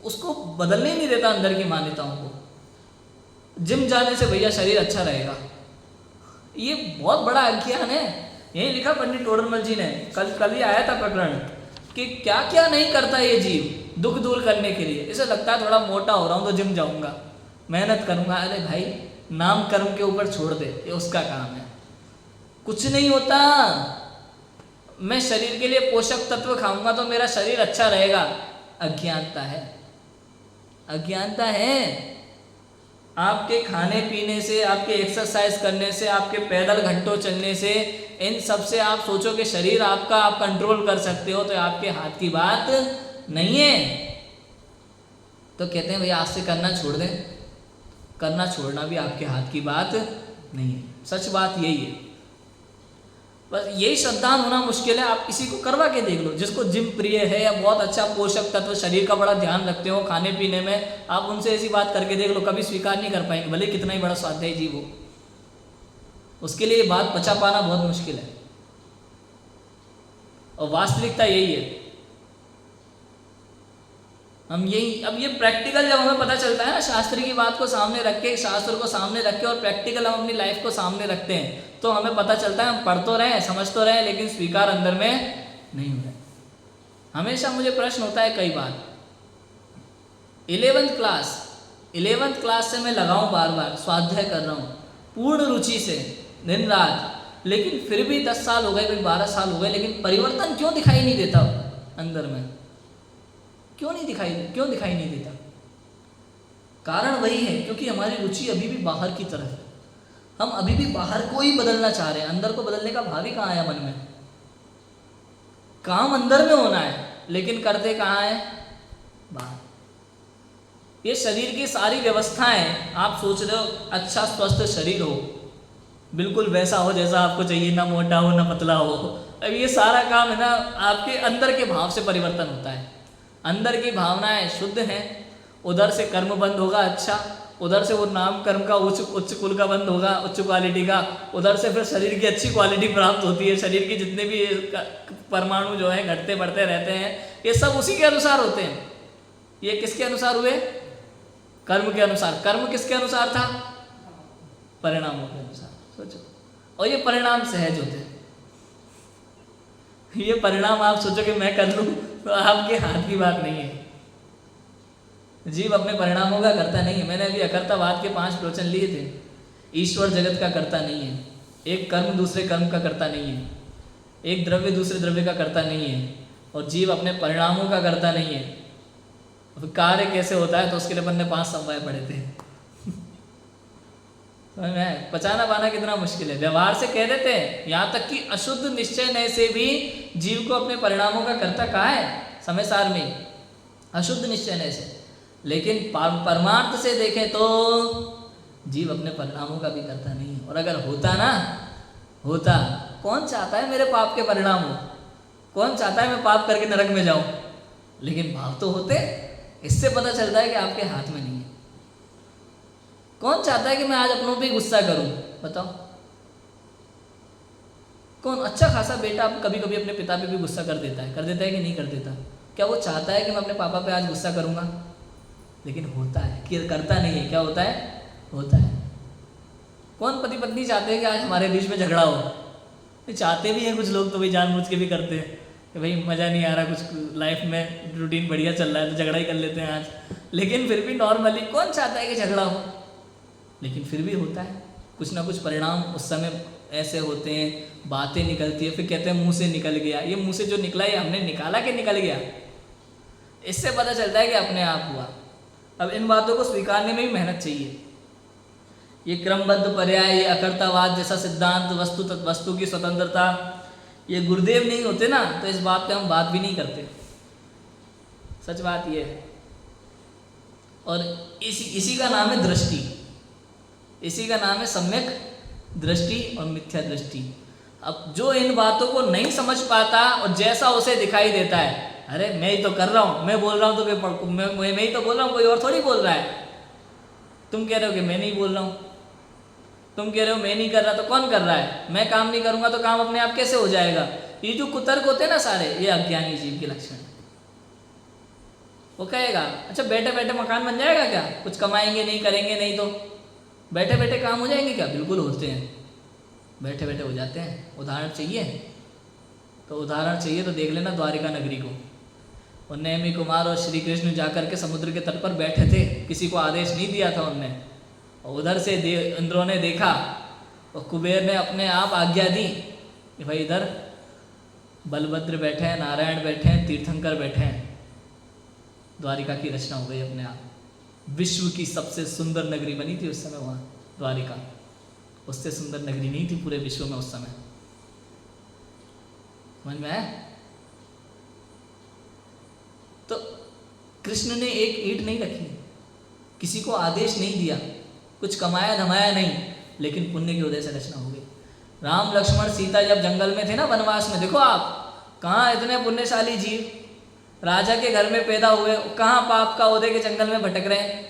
उसको बदलने ही नहीं देता अंदर की मान्यताओं को। जिम जाने से भैया शरीर अच्छा रहेगा, ये बहुत बड़ा अज्ञान है। यही लिखा पंडित टोडरमल जी ने, कल ही आया था प्रकरण कि क्या क्या नहीं करता ये जीव दुख दूर करने के लिए। इसे लगता है थोड़ा मोटा हो रहा हूँ तो जिम जाऊंगा, मेहनत करूंगा। अरे भाई, नाम कर्म के ऊपर छोड़ दे, ये उसका काम है, कुछ नहीं होता। मैं शरीर के लिए पोषक तत्व खाऊंगा तो मेरा शरीर अच्छा रहेगा, अज्ञानता है, अज्ञानता है। आपके खाने पीने से, आपके एक्सरसाइज करने से, आपके पैदल घंटों चलने से, इन सब से आप सोचो कि शरीर आपका आप कंट्रोल कर सकते हो, तो आपके हाथ की बात नहीं है। तो कहते हैं भैया आज से करना छोड़ दें। करना छोड़ना भी आपके हाथ की बात नहीं है, सच बात यही है। बस यही श्रद्धान होना मुश्किल है। आप किसी को करवा के देख लो, जिसको जिम प्रिय है या बहुत अच्छा पोषक तत्व शरीर का बड़ा ध्यान रखते हो खाने पीने में, आप उनसे ऐसी बात करके देख लो, कभी स्वीकार नहीं कर पाएंगे, भले कितना ही बड़ा स्वाध्यायी जीव हो। उसके लिए ये बात पचा पाना बहुत मुश्किल है। और वास्तविकता यही है। हम यही, अब ये प्रैक्टिकल जब हमें पता चलता है ना, शास्त्र की बात को सामने रख के, शास्त्र को सामने रख के और प्रैक्टिकल हम अपनी लाइफ को सामने रखते हैं, तो हमें पता चलता है हम पढ़ तो रहे हैं, समझ तो रहे हैं, लेकिन स्वीकार अंदर में नहीं हो रहा है। हमेशा मुझे प्रश्न होता है कई बार, 11th क्लास से मैं लगाऊं, बार बार स्वाध्याय कर रहा हूँ पूर्ण रुचि से दिन रात, लेकिन फिर भी 10 साल हो गए, कोई 12 साल हो गए, लेकिन परिवर्तन क्यों दिखाई नहीं देता अंदर में? क्यों दिखाई नहीं देता? कारण वही है, क्योंकि हमारी रुचि अभी भी बाहर की तरफ है। हम अभी भी बाहर को ही बदलना चाह रहे हैं, अंदर को बदलने का भाव ही कहाँ आया मन में? काम अंदर में होना है, लेकिन करते कहाँ है? बाहर। ये शरीर की सारी व्यवस्थाएं, आप सोच रहे हो अच्छा स्वस्थ शरीर हो, बिल्कुल वैसा हो जैसा आपको चाहिए, ना मोटा हो ना पतला हो। अब ये सारा काम है ना, आपके अंदर के भाव से परिवर्तन होता है। अंदर की भावनाएं शुद्ध हैं, उधर से कर्म बंद होगा अच्छा, उधर से वो नाम कर्म का उच्च कुल का बंद होगा, उच्च क्वालिटी का, उधर से फिर शरीर की अच्छी क्वालिटी प्राप्त होती है। शरीर के जितने भी परमाणु जो है घटते बढ़ते रहते हैं, ये सब उसी के अनुसार होते हैं। ये किसके अनुसार हुए? कर्म के अनुसार। कर्म किसके अनुसार था? परिणामों के अनुसार। सोचो, और ये परिणाम सहज होते हैं। ये परिणाम आप सोचो कि मैं कर लूँ, तो आपके हाथ की बात नहीं है। जीव अपने परिणामों का करता नहीं है। मैंने अभी अकर्तावाद के 5 प्रवचन लिए थे। ईश्वर जगत का करता नहीं है, एक कर्म दूसरे कर्म का करता नहीं है, एक द्रव्य दूसरे द्रव्य का करता नहीं है, और जीव अपने परिणामों का करता नहीं है। अब कार्य कैसे होता है, तो उसके लिए अपन ने 5 समवाय पढ़े थे। पचाना पाना कितना मुश्किल है। व्यवहार से कह देते हैं, यहाँ तक कि अशुद्ध निश्चय नय से भी जीव को अपने परिणामों का कर्ता कहा है समय सार में, अशुद्ध निश्चय नय से। लेकिन परमार्थ से देखें तो जीव अपने परिणामों का भी करता नहीं है। और अगर होता, कौन चाहता है मेरे पाप के परिणाम हो? कौन चाहता है मैं पाप करके नरक में जाऊं? लेकिन भाव तो होते। इससे पता चलता है कि आपके हाथ में नहीं है। कौन चाहता है कि मैं आज अपनों पे गुस्सा करूं? बताओ, कौन? अच्छा खासा बेटा कभी कभी अपने पिता पे भी गुस्सा कर देता है कि नहीं कर देता? क्या वो चाहता है कि मैं अपने पापा पे आज गुस्सा करूंगा? लेकिन होता है कि करता नहीं है। क्या होता है? होता है। कौन पति पत्नी चाहते हैं कि आज हमारे बीच में झगड़ा हो? चाहते भी हैं कुछ लोग, तो भाई जानबूझ के भी करते हैं कि भाई मज़ा नहीं आ रहा, कुछ लाइफ में रूटीन बढ़िया चल रहा है तो झगड़ा ही कर लेते हैं आज। लेकिन फिर भी नॉर्मली कौन चाहता है कि झगड़ा हो? लेकिन फिर भी होता है। कुछ ना कुछ परिणाम उस समय ऐसे होते हैं, बातें निकलती है, फिर कहते हैं मुंह से निकल गया। ये मुंह से जो निकला, ये हमने निकाला कि निकल गया? इससे पता चलता है कि अपने आप हुआ। अब इन बातों को स्वीकारने में भी मेहनत चाहिए। ये क्रमबद्ध पर्याय, ये अकर्तावाद जैसा सिद्धांत, वस्तु की स्वतंत्रता, ये गुरुदेव नहीं होते ना, तो इस बात पे हम बात भी नहीं करते। सच बात ये है। और इसी का नाम है दृष्टि। इसी का नाम है सम्यक दृष्टि और मिथ्या दृष्टि। अब जो इन बातों को नहीं समझ पाता और जैसा उसे दिखाई देता है, अरे मैं ही तो कर रहा हूँ, मैं बोल रहा हूँ तो मैं ही तो बोल रहा हूँ, कोई और थोड़ी बोल रहा है। तुम कह रहे हो कि मैं नहीं बोल रहा हूँ, तुम कह रहे हो मैं नहीं कर रहा, तो कौन कर रहा है? मैं काम नहीं करूँगा तो काम अपने आप कैसे हो जाएगा? ये जो कुतर्क होते हैं ना सारे, ये अज्ञानी जीव के लक्षण है। वो कहेगा अच्छा बैठे बैठे मकान बन जाएगा क्या? कुछ कमाएंगे नहीं, करेंगे नहीं, तो बैठे बैठे काम हो जाएंगे क्या? बिल्कुल होते हैं, बैठे बैठे हो जाते हैं। उदाहरण चाहिए तो देख लेना द्वारिका नगरी को। और नेमी कुमार और श्री कृष्ण जाकर के समुद्र के तट पर बैठे थे, किसी को आदेश नहीं दिया था उनने। और उधर से इंद्रों ने देखा और कुबेर ने अपने आप आज्ञा दी कि भाई इधर बलभद्र बैठे हैं, नारायण बैठे हैं, तीर्थंकर बैठे हैं। द्वारिका की रचना हो गई अपने आप। विश्व की सबसे सुंदर नगरी बनी थी उस समय वहाँ द्वारिका। उससे सुंदर नगरी नहीं थी पूरे विश्व में उस समय। समझ में आया? तो कृष्ण ने एक ईंट नहीं रखी, किसी को आदेश नहीं दिया, कुछ कमाया धमाया नहीं, लेकिन पुण्य की उदय से रचना हो गई। राम लक्ष्मण सीता जब जंगल में थे ना वनवास में, देखो आप कहाँ इतने पुण्यशाली जीव, राजा के घर में पैदा हुए, कहाँ पाप का उदय के जंगल में भटक रहे हैं,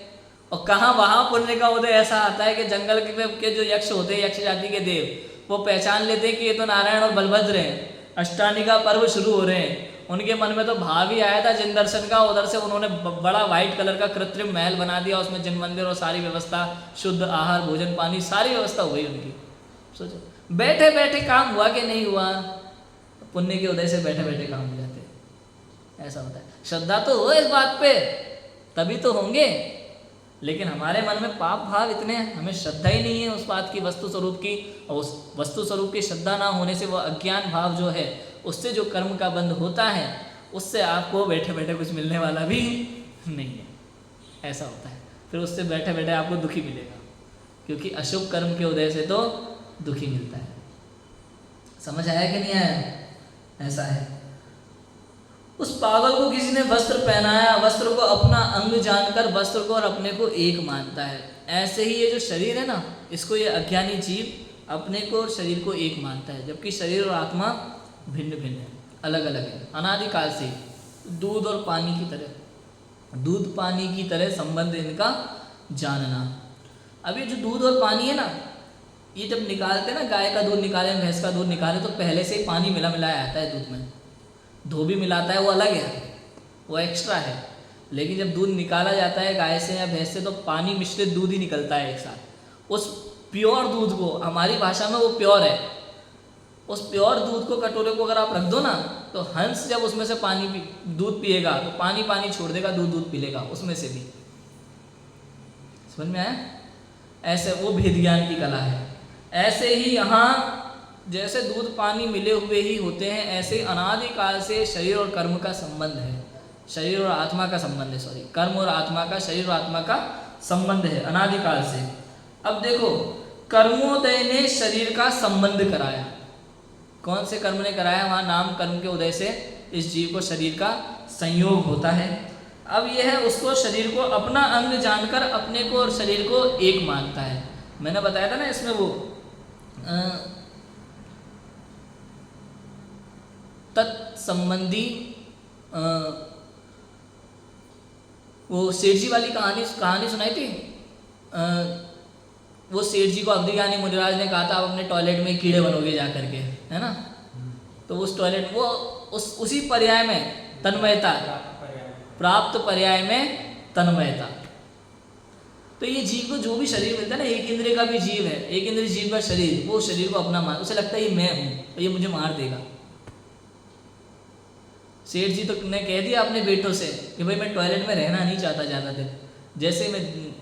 और कहाँ वहाँ पुण्य का उदय ऐसा आता है कि जंगल के जो यक्ष होते हैं, यक्ष जाति के देव, वो पहचान लेते हैं कि ये तो नारायण और बलभद्र हैं, अष्टानी का पर्व शुरू हो रहे हैं। उनके मन में तो भाव ही आया था जिन दर्शन का, उधर से उन्होंने बड़ा वाइट कलर का कृत्रिम महल बना दिया, उसमें जिन मंदिर और सारी व्यवस्था, शुद्ध आहार भोजन पानी सारी व्यवस्था हो गई उनकी। सोचो बैठे बैठे काम हुआ कि नहीं हुआ, पुण्य के उदय से बैठे बैठे काम हो जाते, ऐसा होता है। श्रद्धा तो हो इस बात पे तभी तो होंगे, लेकिन हमारे मन में पाप भाव इतने हैं, हमें श्रद्धा ही नहीं है उस बात की, वस्तु स्वरूप की, और उस वस्तु स्वरूप की श्रद्धा ना होने से वो अज्ञान भाव जो है, उससे जो कर्म का बंध होता है, उससे आपको बैठे बैठे कुछ मिलने वाला भी नहीं है, ऐसा होता है। फिर उससे बैठे बैठे आपको दुखी मिलेगा, क्योंकि अशुभ कर्म के उदय से तो दुखी मिलता है। समझ आया कि नहीं आया? ऐसा है। उस पागल को किसी ने वस्त्र पहनाया, वस्त्र को अपना अंग जानकर वस्त्र को और अपने को एक मानता है। ऐसे ही ये जो शरीर है ना, इसको ये अज्ञानी जीव अपने को और शरीर को एक मानता है, जबकि शरीर और आत्मा भिन्न भिन्न है, अलग अलग है। अनादिकाल से दूध और पानी की तरह, दूध पानी की तरह संबंध इनका जानना। अब ये जो दूध और पानी है ना, ये जब निकालते हैं ना, गाय का दूध निकाले, भैंस का दूध निकाले, तो पहले से ही पानी मिला मिलाया आता है दूध में। धोबी मिलाता है वो अलग है, वो एक्स्ट्रा है, लेकिन जब दूध निकाला जाता है गाय से या भैंस से, तो पानी मिश्रित दूध ही निकलता है एक साथ। उस प्योर दूध को, हमारी भाषा में वो प्योर है, उस प्योर दूध को, कटोरे को अगर आप रख दो ना, तो हंस जब उसमें से दूध पिएगा तो पानी पानी छोड़ देगा, दूध दूध पी लेगा उसमें से भी। समझ में आया? ऐसे वो भेद ज्ञान की कला है। ऐसे ही यहाँ जैसे दूध पानी मिले हुए ही होते हैं, ऐसे अनादिकाल से शरीर और कर्म का संबंध है, शरीर और आत्मा का संबंध है, सॉरी, कर्म और आत्मा का, शरीर और आत्मा का संबंध है अनादिकाल से। अब देखो, कर्मोदय ने शरीर का संबंध कराया। कौन से कर्म ने कराया? वहाँ नाम कर्म के उदय से इस जीव को शरीर का संयोग होता है। अब यह है, उसको शरीर को अपना अंग जानकर अपने को और शरीर को एक मानता है। मैंने बताया था ना इसमें वो तत्संबंधी वो सेठ जी वाली कहानी सुनाई थी। वो सेठ जी को अवधि ज्ञानी मुनिराज ने कहा था, आप अपने टॉयलेट में कीड़े बनोगे जा करके, है ना। तो उस टॉयलेट वो उसी पर्याय में तन्मयता, प्राप्त पर्याय में तन्मयता। तो ये जीव को जो भी शरीर मिलता है ना, एक इंद्रिय का भी जीव है, एक इंद्रिय जीव का शरीर, वो शरीर को अपना मान, उसे लगता है ये मैं हूँ और ये मुझे मार देगा। सेठ जी तो ने कह दिया अपने बेटों से कि भाई मैं टॉयलेट में रहना नहीं चाहता ज़्यादा दिन, जैसे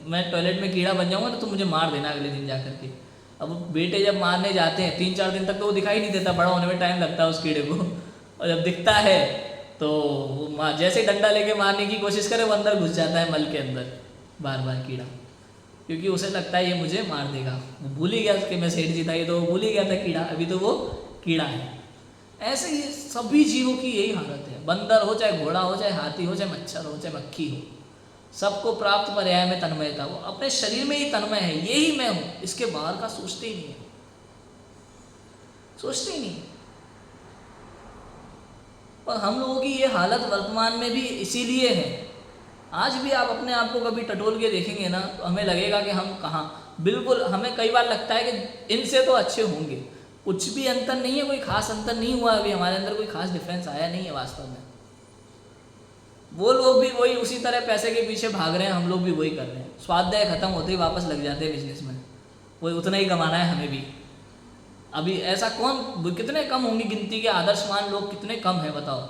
मैं टॉयलेट में कीड़ा बन जाऊँगा ना तो मुझे मार देना अगले दिन जा करके। अब बेटे जब मारने जाते हैं 3-4 दिन तक तो वो दिखाई नहीं देता, बड़ा होने में टाइम लगता है उस कीड़े को, और जब दिखता है तो वो जैसे डंडा लेके मारने की कोशिश करे, वो अंदर घुस जाता है मल के अंदर बार बार कीड़ा, क्योंकि उसे लगता है ये मुझे मार देगा। वो भूल ही गया कि मैं सेठ जी था, ये तो वो भूल ही गया था कीड़ा, अभी तो वो कीड़ा है। ऐसे ही सभी जीवों की यही हालत है, बंदर हो चाहे घोड़ा हो चाहे हाथी हो चाहे मच्छर हो चाहे मक्खी हो, सबको प्राप्त पर्याय में तन्मयता। वो अपने शरीर में ही तन्मय है, यही मैं हूँ, इसके बाहर का सोचते ही नहीं है, सोचते ही नहीं। और हम लोगों की ये हालत वर्तमान में भी इसीलिए है। आज भी आप अपने आप को कभी टटोल के देखेंगे ना, तो हमें लगेगा कि हम कहाँ, बिल्कुल हमें कई बार लगता है कि इनसे तो अच्छे होंगे, कुछ भी अंतर नहीं है, कोई खास अंतर नहीं हुआ अभी हमारे अंदर, कोई खास डिफरेंस आया नहीं है वास्तव में। वो लोग भी वही उसी तरह पैसे के पीछे भाग रहे हैं, हम लोग भी वही कर रहे हैं। स्वाध्याय खत्म होते ही वापस लग जाते हैं बिजनेस में, वही उतना ही कमाना है हमें भी। अभी ऐसा कौन, कितने कम होंगी गिनती के आदर्शवान लोग, कितने कम है बताओ।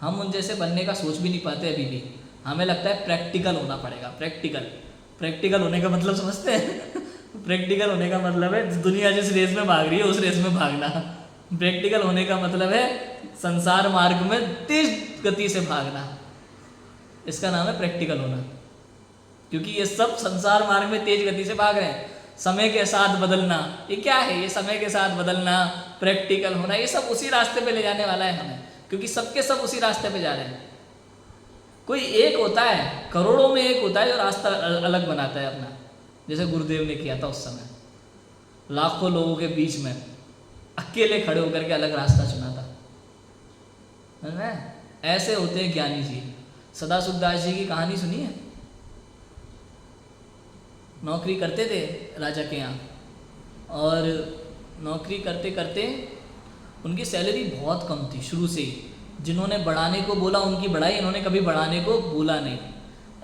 हम उन जैसे बनने का सोच भी नहीं पाते अभी भी। हमें लगता है प्रैक्टिकल होना पड़ेगा, प्रैक्टिकल होने का मतलब समझते हैं? प्रैक्टिकल होने का मतलब है दुनिया जिस रेस में भाग रही है उस रेस में भागना। प्रैक्टिकल होने का मतलब है संसार मार्ग में तेज गति से भागना, इसका नाम है प्रैक्टिकल होना। क्योंकि ये सब संसार मार्ग में तेज गति से भाग रहे हैं। समय के साथ बदलना, ये क्या है? ये समय के साथ बदलना, प्रैक्टिकल होना, ये सब उसी रास्ते पे ले जाने वाला है हमें, क्योंकि सबके सब उसी रास्ते पे जा रहे हैं। कोई एक होता है, करोड़ों में एक होता है जो रास्ता अलग बनाता है अपना, जैसे गुरुदेव ने किया था उस समय, लाखों लोगों के बीच में अकेले खड़े होकर के अलग रास्ता चुना था, है ना? ऐसे होते हैं ज्ञानी जी। सदाशिव दास जी की कहानी सुनी है? नौकरी करते थे राजा के यहाँ, और नौकरी करते करते उनकी सैलरी बहुत कम थी शुरू से ही। जिन्होंने बढ़ाने को बोला उनकी बढ़ाई, इन्होंने कभी बढ़ाने को बोला नहीं।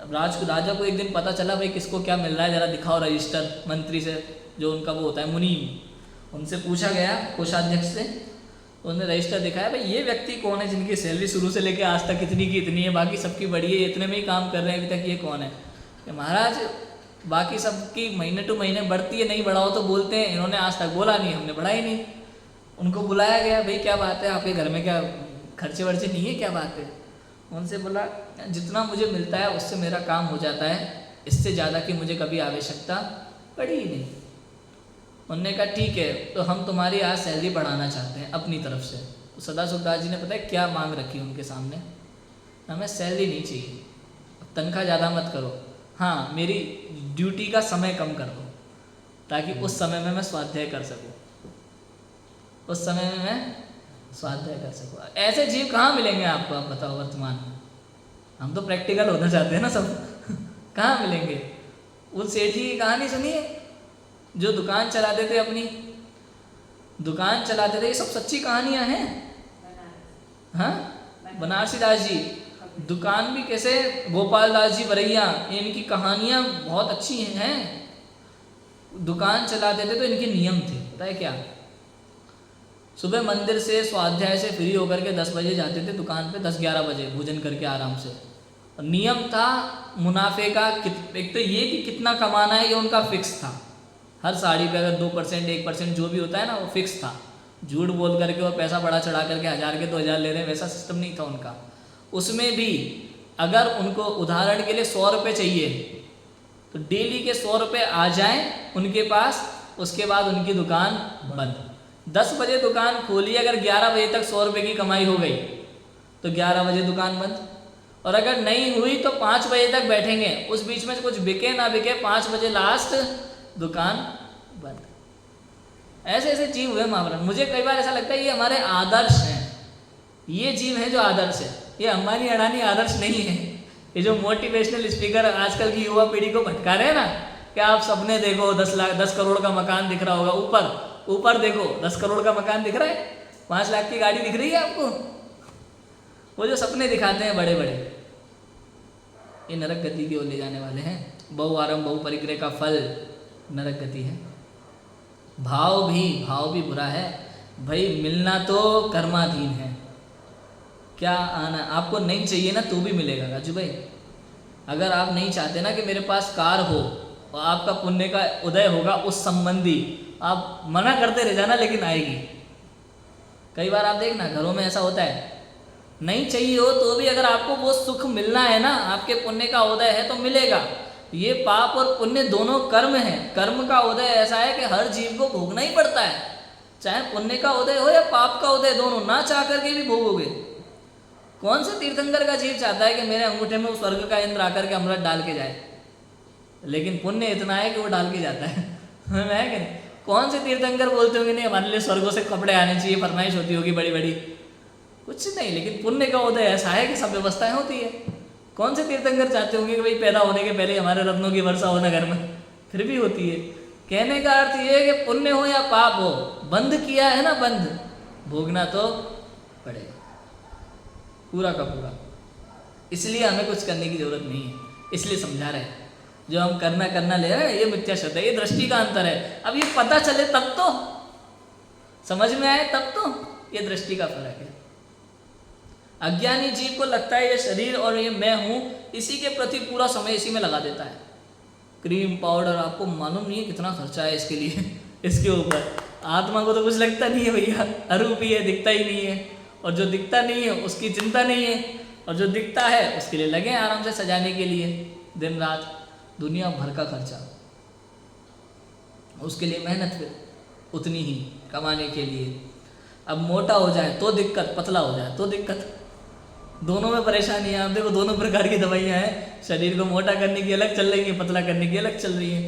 अब राजा को एक दिन पता चला, भाई किसको क्या मिल रहा है, ज़रा दिखाओ रजिस्टर। मंत्री से, जो उनका वो होता है मुनीम, उनसे पूछा गया, कोषाध्यक्ष से। उन्होंने रजिस्टर दिखाया, भाई ये व्यक्ति कौन है जिनकी सैलरी शुरू से लेकर आज तक इतनी की इतनी है, बाकी सबकी बढ़ी है, इतने में ही काम कर रहे हैं अभी तक, ये कौन है? कि महाराज बाकी सबकी महीने टू महीने बढ़ती है, नहीं बढ़ाओ तो बोलते हैं, इन्होंने आज तक बोला नहीं, हमने बढ़ाई नहीं। उनको बुलाया गया, भाई क्या बात है, आपके घर में क्या खर्चे वर्चे नहीं है, क्या बात है? उनसे बोला, जितना मुझे मिलता है उससे मेरा काम हो जाता है, इससे ज़्यादा की मुझे कभी आवश्यकता पड़ी ही नहीं। उन्होंने कहा ठीक है, तो हम तुम्हारी आज सैलरी बढ़ाना चाहते हैं अपनी तरफ से। तो सदाशिव दास जी ने पता है क्या मांग रखी उनके सामने? हमें सैलरी नहीं चाहिए, तनख्वाह ज़्यादा मत करो, हाँ मेरी ड्यूटी का समय कम कर दो, ताकि उस समय में मैं स्वाध्याय कर सकूँ, उस समय में मैं स्वाध्याय कर सकूँ। ऐसे जीव कहाँ मिलेंगे आपको, आप बताओ वर्तमान में? हम तो प्रैक्टिकल होना चाहते हैं ना सब कहाँ मिलेंगे? उस सेठ जी की कहानी सुनिए, जो दुकान चलाते थे, अपनी दुकान चलाते थे, ये सब सच्ची कहानियाँ हैं। हाँ, बनारसी दास जी, दुकान भी कैसे, गोपाल दास जी बरैया, इनकी कहानियाँ बहुत अच्छी हैं। दुकान चलाते थे तो इनके नियम थे, पता है क्या? सुबह मंदिर से स्वाध्याय से फ्री होकर के 10 बजे जाते थे दुकान पे, 10-11 बजे भोजन करके आराम से। और नियम था मुनाफे का, एक तो ये कि कितना कमाना है, ये उनका फिक्स था। हर साड़ी पे अगर 2% 1% जो भी होता है ना, वो फिक्स था। झूठ बोल करके और पैसा बढ़ा चढ़ा करके 1000 के 2000 ले रहे हैं, वैसा सिस्टम नहीं था उनका। उसमें भी अगर उनको उदाहरण के लिए 100 रुपये चाहिए, तो डेली के 100 रुपये आ जाएं उनके पास, उसके बाद उनकी दुकान बंद। 10 बजे दुकान खोली, अगर 11 बजे तक 100 रुपये की कमाई हो गई तो 11 बजे दुकान बंद, और अगर नहीं हुई तो 5 बजे तक बैठेंगे, उस बीच में कुछ बिके ना बिके, 5 बजे लास्ट दुकान बंद। ऐसे ऐसे जीव हुए महावरण। मुझे कई बार ऐसा लगता है ये हमारे आदर्श हैं, ये जीव हैं जो आदर्श है। ये अंबानी अडानी आदर्श नहीं है। ये जो मोटिवेशनल स्पीकर आजकल की युवा पीढ़ी को भटका रहे हैं ना, कि आप सपने देखो, 10 करोड़ का मकान दिख रहा होगा, ऊपर देखो 10 करोड़ का मकान दिख रहा है, 5 लाख की गाड़ी दिख रही है आपको। वो जो सपने दिखाते हैं बड़े बड़े, ये नरक गति की ओर ले जाने वाले हैं। बहु आरंभ बहु परिग्रह का फल नरक गति है। भाव भी बुरा है भाई। मिलना तो कर्माधीन है, क्या आना आपको नहीं चाहिए ना तो भी मिलेगा राजू भाई। अगर आप नहीं चाहते ना कि मेरे पास कार हो और आपका पुण्य का उदय होगा उस संबंधी, आप मना करते रह जाना, लेकिन आएगी। कई बार आप देखना घरों में ऐसा होता है, नहीं चाहिए हो तो भी अगर आपको वो सुख मिलना है ना, आपके पुण्य का उदय है तो मिलेगा। ये पाप और पुण्य दोनों कर्म हैं। कर्म का उदय ऐसा है कि हर जीव को भोगना ही पड़ता है, चाहे पुण्य का उदय हो या पाप का उदय, दोनों ना चाह करके भी भोगोगे। कौन से तीर्थंकर का जीव चाहता है कि मेरे अंगूठे में वो स्वर्ग का इंद्र आकर के अमृत डाल के जाए? लेकिन पुण्य इतना है कि वो डाल के जाता है है कि नहीं? कौन से तीर्थंकर बोलते होंगे नहीं हमारे लिए स्वर्गों से कपड़े आने चाहिए, फरमाइश होती होगी बड़ी बड़ी? कुछ नहीं, लेकिन पुण्य का उदय ऐसा है कि सब व्यवस्थाएं होती है। कौन से तीर्थंकर चाहते होंगे कि भाई पैदा होने के पहले हमारे रत्नों की वर्षा हो ना घर में? फिर भी होती है। कहने का अर्थ ये है कि पुण्य हो या पाप हो, बंद किया है ना, बंद भोगना तो पड़ेगा पूरा का पूरा। इसलिए हमें कुछ करने की जरूरत नहीं है, इसलिए समझा रहे हैं। जो हम करना ले रहे हैं ये मिथ्या श्रद्धा, ये दृष्टि का अंतर है। अब ये पता चले तब तो, समझ में आए तब तो, ये दृष्टि का फर्क है। अज्ञानी जीव को लगता है ये शरीर और ये मैं हूं, इसी के प्रति पूरा समय इसी में लगा देता है। क्रीम पाउडर, आपको मालूम नहीं है कितना खर्चा है इसके लिए इसके ऊपर। आत्मा को तो कुछ लगता नहीं है भैया, अरूपी है, दिखता ही नहीं है। और जो दिखता नहीं है उसकी चिंता नहीं है, और जो दिखता है उसके लिए लगे आराम से सजाने के लिए दिन रात, दुनिया भर का खर्चा, उसके लिए मेहनत फिर उतनी ही कमाने के लिए। अब मोटा हो जाए तो दिक्कत, पतला हो जाए तो दिक्कत, दोनों में परेशानी है। आप देखो दोनों प्रकार की दवाइयाँ हैं, शरीर को मोटा करने की अलग चल रही है, पतला करने की अलग चल रही है।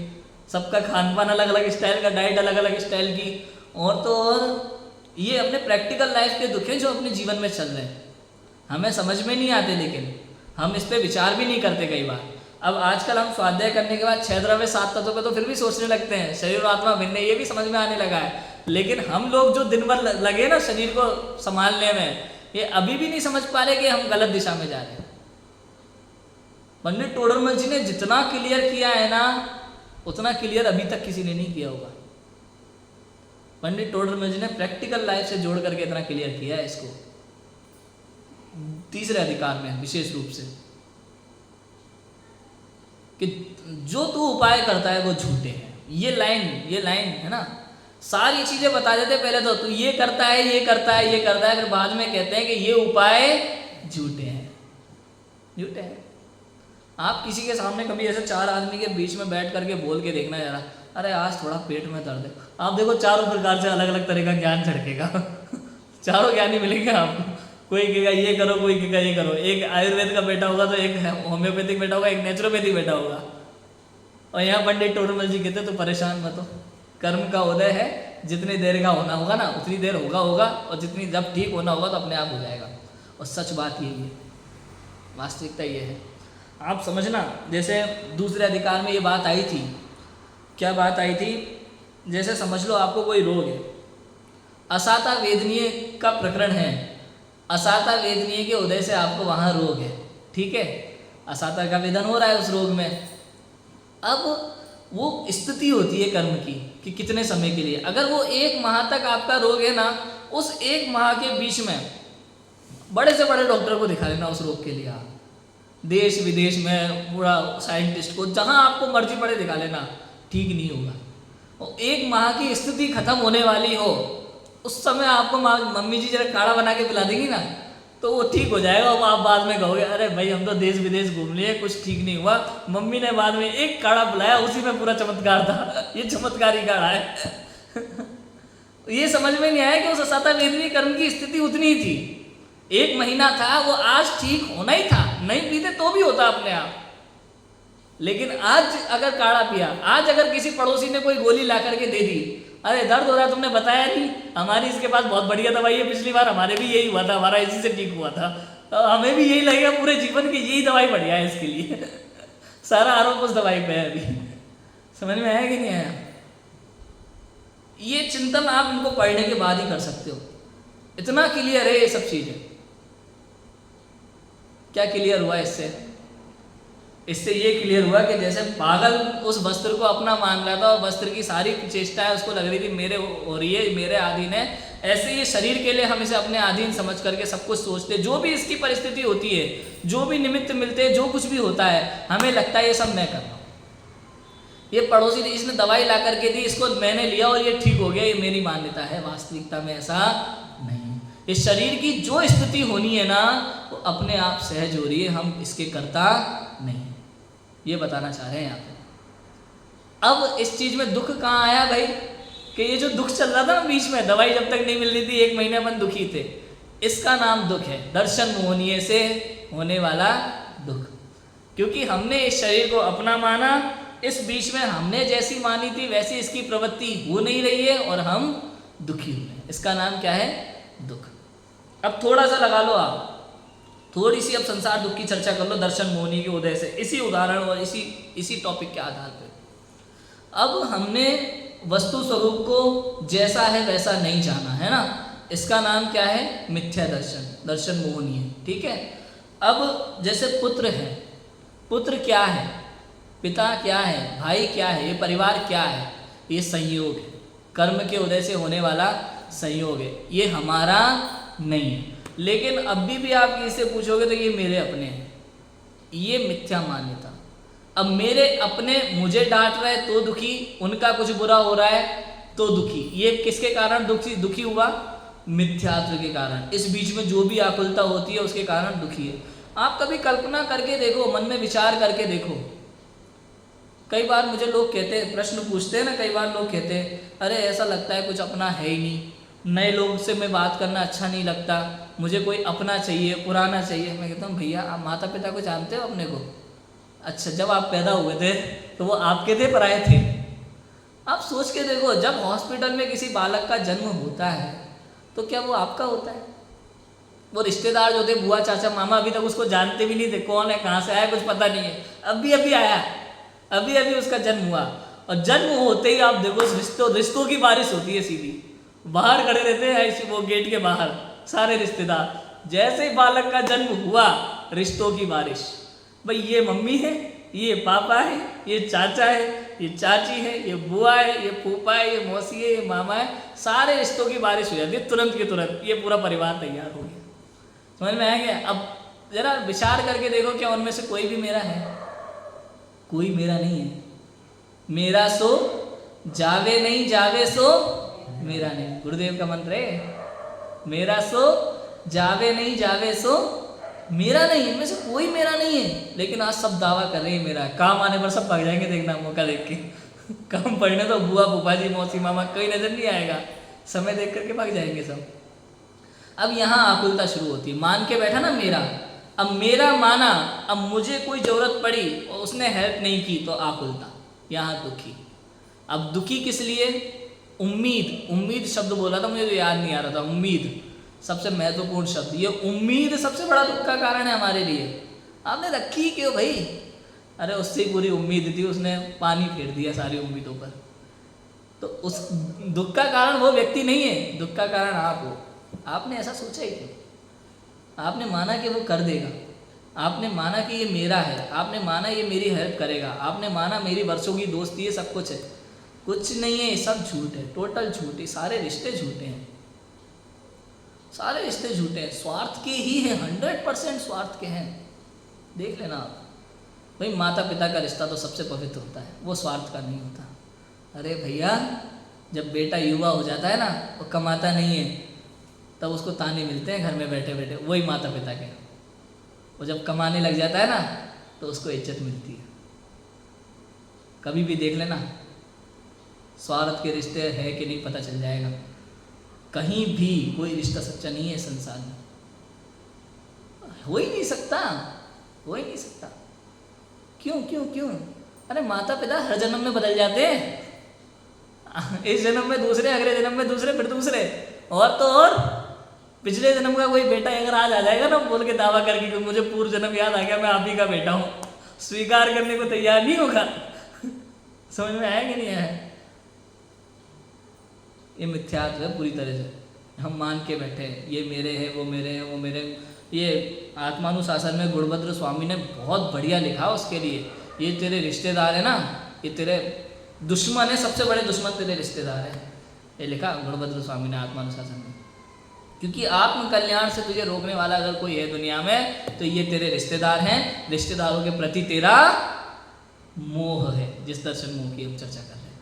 सबका खान पान अलग अलग स्टाइल का, डाइट अलग अलग स्टाइल की। और तो और ये अपने प्रैक्टिकल लाइफ के दुख हैं जो अपने जीवन में चल रहे हैं, हमें समझ में नहीं आते, लेकिन हम इस पर विचार भी नहीं करते कई बार। अब आजकल हम स्वाध्याय करने के बाद 6 द्रव्य 7 तत्वों पे तो फिर भी सोचने लगते हैं, शरीर और आत्मा भिन्न है, ये भी समझ में आने लगा है। लेकिन हम लोग जो दिन भर लगे ना शरीर को संभालने में, ये अभी भी नहीं समझ पा रहे कि हम गलत दिशा में जा रहे हैं। पंडित टोडरमल जी ने जितना क्लियर किया है ना, उतना क्लियर अभी तक किसी ने नहीं किया होगा। पंडित टोडरमल जी ने प्रैक्टिकल लाइफ से जोड़ करके इतना क्लियर किया है इसको, तीसरे अधिकार में विशेष रूप से, कि जो तू उपाय करता है वो झूठे हैं। ये लाइन है ना, सारी चीजें बता देते पहले तो, तू ये करता है, ये करता है, ये करता है, फिर बाद में कहते हैं कि ये उपाय झूठे हैं। आप किसी के सामने कभी ऐसे 4 आदमी के बीच में बैठ करके बोल के देखना जरा, अरे आज थोड़ा पेट में दर्द है, आप देखो चारों प्रकार से अलग अलग तरह का ज्ञान झड़केगा। चारों ज्ञान ही मिलेंगे आपको। कोई कहेगा ये करो, कोई कहेगा ये करो। एक आयुर्वेद का बेटा होगा तो एक होम्योपैथिक बेटा होगा, एक नेचुरोपैथिक बेटा होगा। और यहाँ पंडित टोडरमल जी कहते तो परेशान मत हो, कर्म का उदय है, जितनी देर का होना होगा ना उतनी देर होगा, और जितनी जब ठीक होना होगा तो अपने आप हो जाएगा। और सच बात यही है, वास्तविकता ये है। आप समझना, जैसे दूसरे अधिकार में ये बात आई थी, क्या बात आई थी, जैसे समझ लो आपको कोई रोग है, असाता वेदनीय का प्रकरण है, असाता वेदनीय के उदय से आपको वहाँ रोग है, ठीक है, असाता का वेदन हो रहा है उस रोग में। अब वो स्थिति होती है कर्म की कि कितने समय के लिए, अगर वो 1 माह तक आपका रोग है ना, उस 1 माह के बीच में बड़े से बड़े डॉक्टर को दिखा लेना उस रोग के लिए। आप देश विदेश में पूरा साइंटिस्ट को, जहाँ आपको मर्जी पड़े दिखा लेना, ठीक नहीं होगा। और 1 माह की स्थिति खत्म होने वाली हो, उस समय आपको मम्मी जी जरा काढ़ा बना के पिला देंगी ना, तो वो ठीक हो जाएगा। और आप बाद में कहोगे अरे भाई हम तो देश विदेश घूम लिए, कुछ ठीक नहीं हुआ, मम्मी ने बाद में एक काढ़ा पिलाया, उसी में पूरा चमत्कार था। ये चमत्कारी काढ़ा है। ये समझ में नहीं आया कि उस असाता वेदनीय कर्म की स्थिति उतनी ही थी, 1 महीना था, वो आज ठीक होना ही था, नहीं पीते तो भी होता अपने आप। लेकिन आज अगर काढ़ा पिया, आज अगर किसी पड़ोसी ने कोई गोली ला करके दे दी, अरे दर्द हो रहा है तुमने बताया नहीं, हमारी इसके पास बहुत बढ़िया दवाई है, पिछली बार हमारे भी यही हुआ था, हमारा इसी से ठीक हुआ था, तो हमें भी यही लगेगा पूरे जीवन की यही दवाई बढ़िया है इसके लिए। सारा आरोप उस दवाई पे है। अभी समझ में आया कि नहीं आया? ये चिंतन आप इनको पढ़ने के बाद ही कर सकते हो, इतना क्लियर है ये सब चीजें। क्या क्लियर हुआ इससे? इससे ये क्लियर हुआ कि जैसे पागल उस वस्त्र को अपना मान रहा था और वस्त्र की सारी चेष्टाएं उसको लग रही थी मेरे हो रही है, मेरे अधीन है, ऐसे ही शरीर के लिए हम इसे अपने अधीन समझ करके सब कुछ सोचते, जो भी इसकी परिस्थिति होती है, जो भी निमित्त मिलते हैं, जो कुछ भी होता है, हमें लगता है ये सब मैं कर रहा हूँ, ये पड़ोसी ने इसने दवाई ला करके दी, इसको मैंने लिया और ये ठीक हो गया, ये मेरी मान्यता है। वास्तविकता में ऐसा नहीं। इस शरीर की जो स्थिति होनी है ना, वो अपने आप सहज हो रही है, हम इसके कर्ता नहीं, ये बताना चाह रहे हैं यहाँ पे। अब इस चीज में दुख कहाँ आया भाई, कि ये जो दुख चल रहा था ना बीच में, दवाई जब तक नहीं मिल रही थी, 1 महीने अपन दुखी थे, इसका नाम दुख है, दर्शन मोहनीय से होने वाला दुख। क्योंकि हमने इस शरीर को अपना माना, इस बीच में हमने जैसी मानी थी वैसी इसकी प्रवृत्ति हो नहीं रही है और हम दुखी हुए, इसका नाम क्या है? दुख। अब थोड़ा सा लगा लो आप, थोड़ी सी अब संसार दुख की चर्चा कर लो दर्शन मोहनी के उदय से, इसी उदाहरण और इसी टॉपिक के आधार पे। अब हमने वस्तु स्वरूप को जैसा है वैसा नहीं जाना है ना, इसका नाम क्या है? मिथ्या दर्शन, दर्शन मोहनी है, ठीक है। अब जैसे पुत्र है, पुत्र क्या है, पिता क्या है, भाई क्या है, ये परिवार क्या है? ये संयोग है, कर्म के उदय से होने वाला संयोग है, ये हमारा नहीं है। लेकिन अभी भी आप किसी पूछोगे तो ये मेरे अपने हैं, ये मिथ्या मान्यता। अब मेरे अपने मुझे डांट रहे तो दुखी, उनका कुछ बुरा हो रहा है तो दुखी, ये किसके कारण दुखी हुआ? मिथ्यात्व के कारण। इस बीच में जो भी आकुलता होती है उसके कारण दुखी है। आप कभी कल्पना करके देखो, मन में विचार करके देखो। कई बार मुझे लोग कहते हैं, प्रश्न पूछते हैं ना, कई बार लोग कहते हैं अरे ऐसा लगता है कुछ अपना है ही नहीं, नए लोग से मैं बात करना अच्छा नहीं लगता, मुझे कोई अपना चाहिए, पुराना चाहिए। मैं कहता हूँ भैया आप माता पिता को जानते हो अपने को? अच्छा, जब आप पैदा हुए थे तो वो आपके थे, पराए थे? आप सोच के देखो, जब हॉस्पिटल में किसी बालक का जन्म होता है तो क्या वो आपका होता है? वो रिश्तेदार जो थे, बुआ चाचा मामा, अभी तक उसको जानते भी नहीं थे, कौन है कहाँ से आया कुछ पता नहीं है, अभी अभी आया, अभी अभी उसका जन्म हुआ, और जन्म होते ही आप देखो रिश्तों की बारिश होती है सीधी। बाहर खड़े रहते हैं ऐसे, वो गेट के बाहर सारे रिश्तेदार। जैसे ही बालक का जन्म हुआ, रिश्तों की बारिश। भाई ये मम्मी है, ये पापा है, ये चाचा है, ये चाची है, ये बुआ है, ये फूफा है, ये मौसी है, ये मामा है, सारे रिश्तों की बारिश हो जाती है तुरंत के तुरंत। ये पूरा परिवार तैयार हो गया। समझ में आ गया? अब जरा विचार करके देखो, क्या उनमें से कोई भी मेरा है? कोई मेरा नहीं है। मेरा सो जावे नहीं, जावे सो मेरा नहीं। गुरुदेव का मंत्र है, मेरा सो जावे नहीं, जावे सो मेरा नहीं। इनमें से कोई मेरा नहीं है, लेकिन आज सब दावा कर रहे हैं मेरा है। काम आने पर सब भाग जाएंगे, देखना मौका देख के। काम पड़ने तो बुआ फूफा जी मौसी मामा कोई नजर नहीं आएगा, समय देख करके भाग जाएंगे सब। अब यहाँ आकुलता शुरू होती है। मान के बैठा ना मेरा, अब मेरा माना, अब मुझे कोई जरूरत पड़ी और उसने हेल्प नहीं की तो आकुलता, यहाँ दुखी। अब दुखी किस लिए? उम्मीद, उम्मीद शब्द बोला था, मुझे तो याद नहीं आ रहा था। उम्मीद सबसे महत्वपूर्ण शब्द। ये उम्मीद सबसे बड़ा दुख का कारण है हमारे लिए। आपने रखी क्यों भाई? अरे उससे ही पूरी उम्मीद थी, उसने पानी फेर दिया सारी उम्मीदों पर। तो उस दुख का कारण वो व्यक्ति नहीं है, दुख का कारण आप हो। आपने ऐसा सोचा ही क्यों? आपने माना कि वो कर देगा, आपने माना कि ये मेरा है, आपने माना ये मेरी हेल्प करेगा, आपने माना मेरी वर्षों की दोस्ती है, सब कुछ है। कुछ नहीं है, सब झूठ है, टोटल झूठ है। सारे रिश्ते झूठे हैं, सारे रिश्ते झूठे हैं, स्वार्थ के ही हैं, 100% स्वार्थ के हैं। देख लेना आप भाई, माता पिता का रिश्ता तो सबसे पवित्र होता है, वो स्वार्थ का नहीं होता। अरे भैया, जब बेटा युवा हो जाता है ना, वो कमाता नहीं है, तब उसको ताने मिलते हैं घर में बैठे बैठे, वही माता पिता के। वो जब कमाने लग जाता है ना, तो उसको इज्जत मिलती है। कभी भी देख लेना, स्वार्थ के रिश्ते है कि नहीं पता चल जाएगा। कहीं भी कोई रिश्ता सच्चा नहीं है संसार में, हो ही नहीं सकता, हो ही नहीं सकता। क्यों क्यों क्यों? अरे माता पिता हर जन्म में बदल जाते हैं। इस जन्म में दूसरे, अगले जन्म में दूसरे, फिर दूसरे, और तो और पिछले जन्म का कोई बेटा अगर आज आ जाएगा ना बोल के दावा करके कि मुझे पूर्व जन्म याद आ गया, मैं आप ही का बेटा हूँ, स्वीकार करने को तैयार नहीं होगा। समझ में आया कि नहीं आया? ये मिथ्यात्व है पूरी तरह से। हम मान के बैठे ये मेरे हैं, वो मेरे हैं, वो मेरे। ये आत्मानुशासन में गुणभद्र स्वामी ने बहुत बढ़िया लिखा उसके लिए। ये तेरे रिश्तेदार है ना, ये तेरे दुश्मन है, सबसे बड़े दुश्मन तेरे रिश्तेदार हैं। ये लिखा गुणभद्र स्वामी ने आत्मानुशासन में। क्योंकि आत्म कल्याण से तुझे रोकने वाला अगर कोई है दुनिया में, तो ये तेरे रिश्तेदार हैं। रिश्तेदारों के प्रति तेरा मोह है, जिस दर्शन मोह की हम चर्चा कर रहे हैं।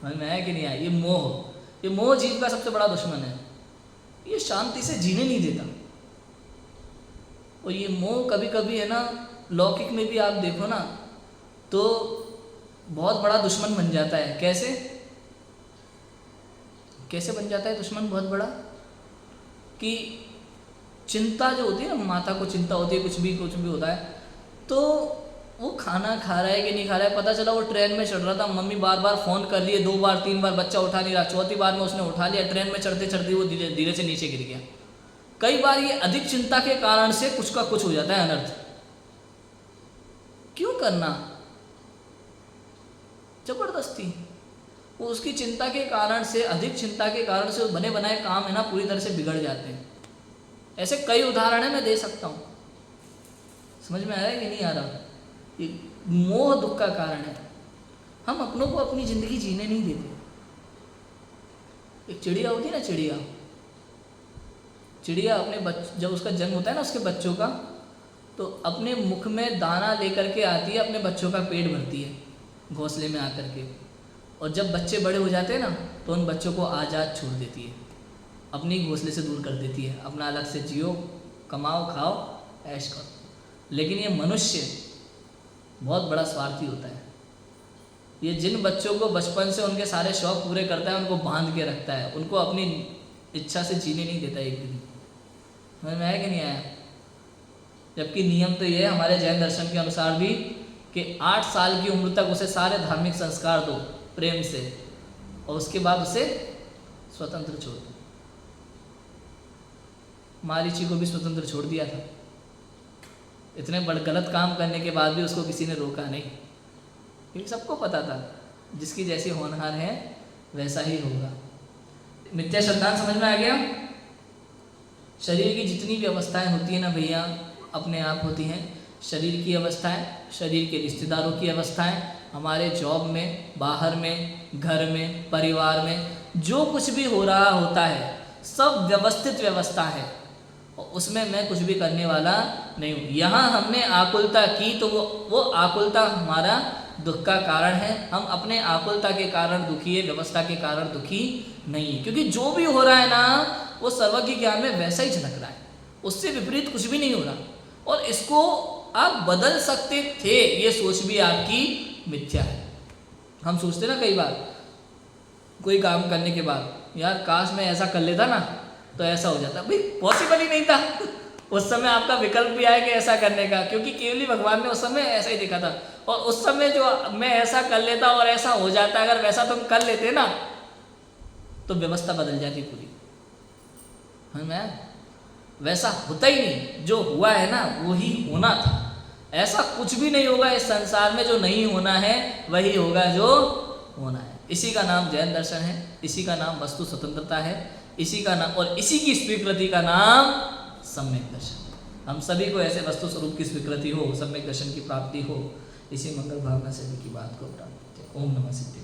समझ में आया कि नहीं आया? ये मोह जीव का सबसे बड़ा दुश्मन है। ये शांति से जीने नहीं देता। और ये मोह कभी कभी है ना, लौकिक में भी आप देखो ना, तो बहुत बड़ा दुश्मन बन जाता है। कैसे कैसे बन जाता है दुश्मन बहुत बड़ा? कि चिंता जो होती है ना, माता को चिंता होती है, कुछ भी होता है, तो वो खाना खा रहा है कि नहीं खा रहा है, पता चला वो ट्रेन में चढ़ रहा था, मम्मी बार बार फ़ोन कर रही है, 2 बार 3 बार, बच्चा उठा नहीं रहा, चौथी बार में उसने उठा लिया, ट्रेन में चढ़ते चढ़ते वो धीरे धीरे से नीचे गिर गया। कई बार ये अधिक चिंता के कारण से कुछ का कुछ हो जाता है, अनर्थ। क्यों करना जबरदस्ती? वो उसकी चिंता के कारण से, अधिक चिंता के कारण से बने बनाए काम है ना, पूरी तरह से बिगड़ जाते हैं। ऐसे कई उदाहरण है, मैं दे सकता हूँ। समझ में आ रहा है कि नहीं आ रहा? ये मोह दुख का कारण है। हम अपनों को अपनी जिंदगी जीने नहीं देते। एक चिड़िया होती है ना, चिड़िया अपने जब उसका जन्म होता है ना उसके बच्चों का, तो अपने मुख में दाना लेकर के आती है, अपने बच्चों का पेट भरती है घोंसले में आकर के। और जब बच्चे बड़े हो जाते हैं ना, तो उन बच्चों को आज़ाद छोड़ देती है, अपनी घोंसले से दूर कर देती है। अपना अलग से जियो, कमाओ, खाओ, ऐश करो। लेकिन ये मनुष्य बहुत बड़ा स्वार्थी होता है। ये जिन बच्चों को बचपन से उनके सारे शौक पूरे करता है, उनको बांध के रखता है, उनको अपनी इच्छा से जीने नहीं देता एक दिन। समझ में आया कि नहीं आया? जबकि नियम तो ये है हमारे जैन दर्शन के अनुसार भी कि 8 साल की उम्र तक उसे सारे धार्मिक संस्कार दो प्रेम से, और उसके बाद उसे स्वतंत्र छोड़ दो। मारीची को भी स्वतंत्र छोड़ दिया था, इतने बड़े गलत काम करने के बाद भी उसको किसी ने रोका नहीं, क्योंकि सबको पता था जिसकी जैसी होनहार है वैसा ही होगा। मिथ्या सिद्धांत समझ में आ गया? शरीर की जितनी भी अवस्थाएं होती हैं ना भैया, अपने आप होती हैं। शरीर की अवस्थाएं, शरीर के रिश्तेदारों की अवस्थाएं, हमारे जॉब में, बाहर में, घर में, परिवार में जो कुछ भी हो रहा होता है सब व्यवस्थित व्यवस्था है, और उसमें मैं कुछ भी करने वाला नहीं हूँ। यहाँ हमने आकुलता की तो वो आकुलता हमारा दुख का कारण है। हम अपने आकुलता के कारण दुखी है, व्यवस्था के कारण दुखी नहीं है, क्योंकि जो भी हो रहा है ना वो सर्वज्ञ ज्ञान में वैसा ही झलक रहा है, उससे विपरीत कुछ भी नहीं हो रहा, और इसको आप बदल सकते थे, ये सोच भी आपकी मिथ्या है। हम सोचते ना कई बार कोई काम करने के बाद, यार काश मैं ऐसा कर लेता ना तो ऐसा हो जाता। भाई पॉसिबल ही नहीं था उस समय आपका विकल्प भी आया कि ऐसा करने का, क्योंकि केवली भगवान ने उस समय ऐसा ही देखा था। और उस समय जो मैं ऐसा कर लेता और ऐसा हो जाता, अगर वैसा तुम कर लेते ना तो व्यवस्था बदल जाती पूरी। मैं वैसा होता ही नहीं, जो हुआ है ना वो ही होना था। ऐसा कुछ भी नहीं होगा इस संसार में जो नहीं होना है, वही होगा जो होना है। इसी का नाम जैन दर्शन है, इसी का नाम वस्तु स्वतंत्रता है, इसी का नाम और इसी की स्वीकृति का नाम सम्यक दर्शन। हम सभी को ऐसे वस्तु स्वरूप की स्वीकृति हो, सम्यक दर्शन की प्राप्ति हो, इसी मंगल भावना से की बात को प्राप्त। ओम नमः शिवाय।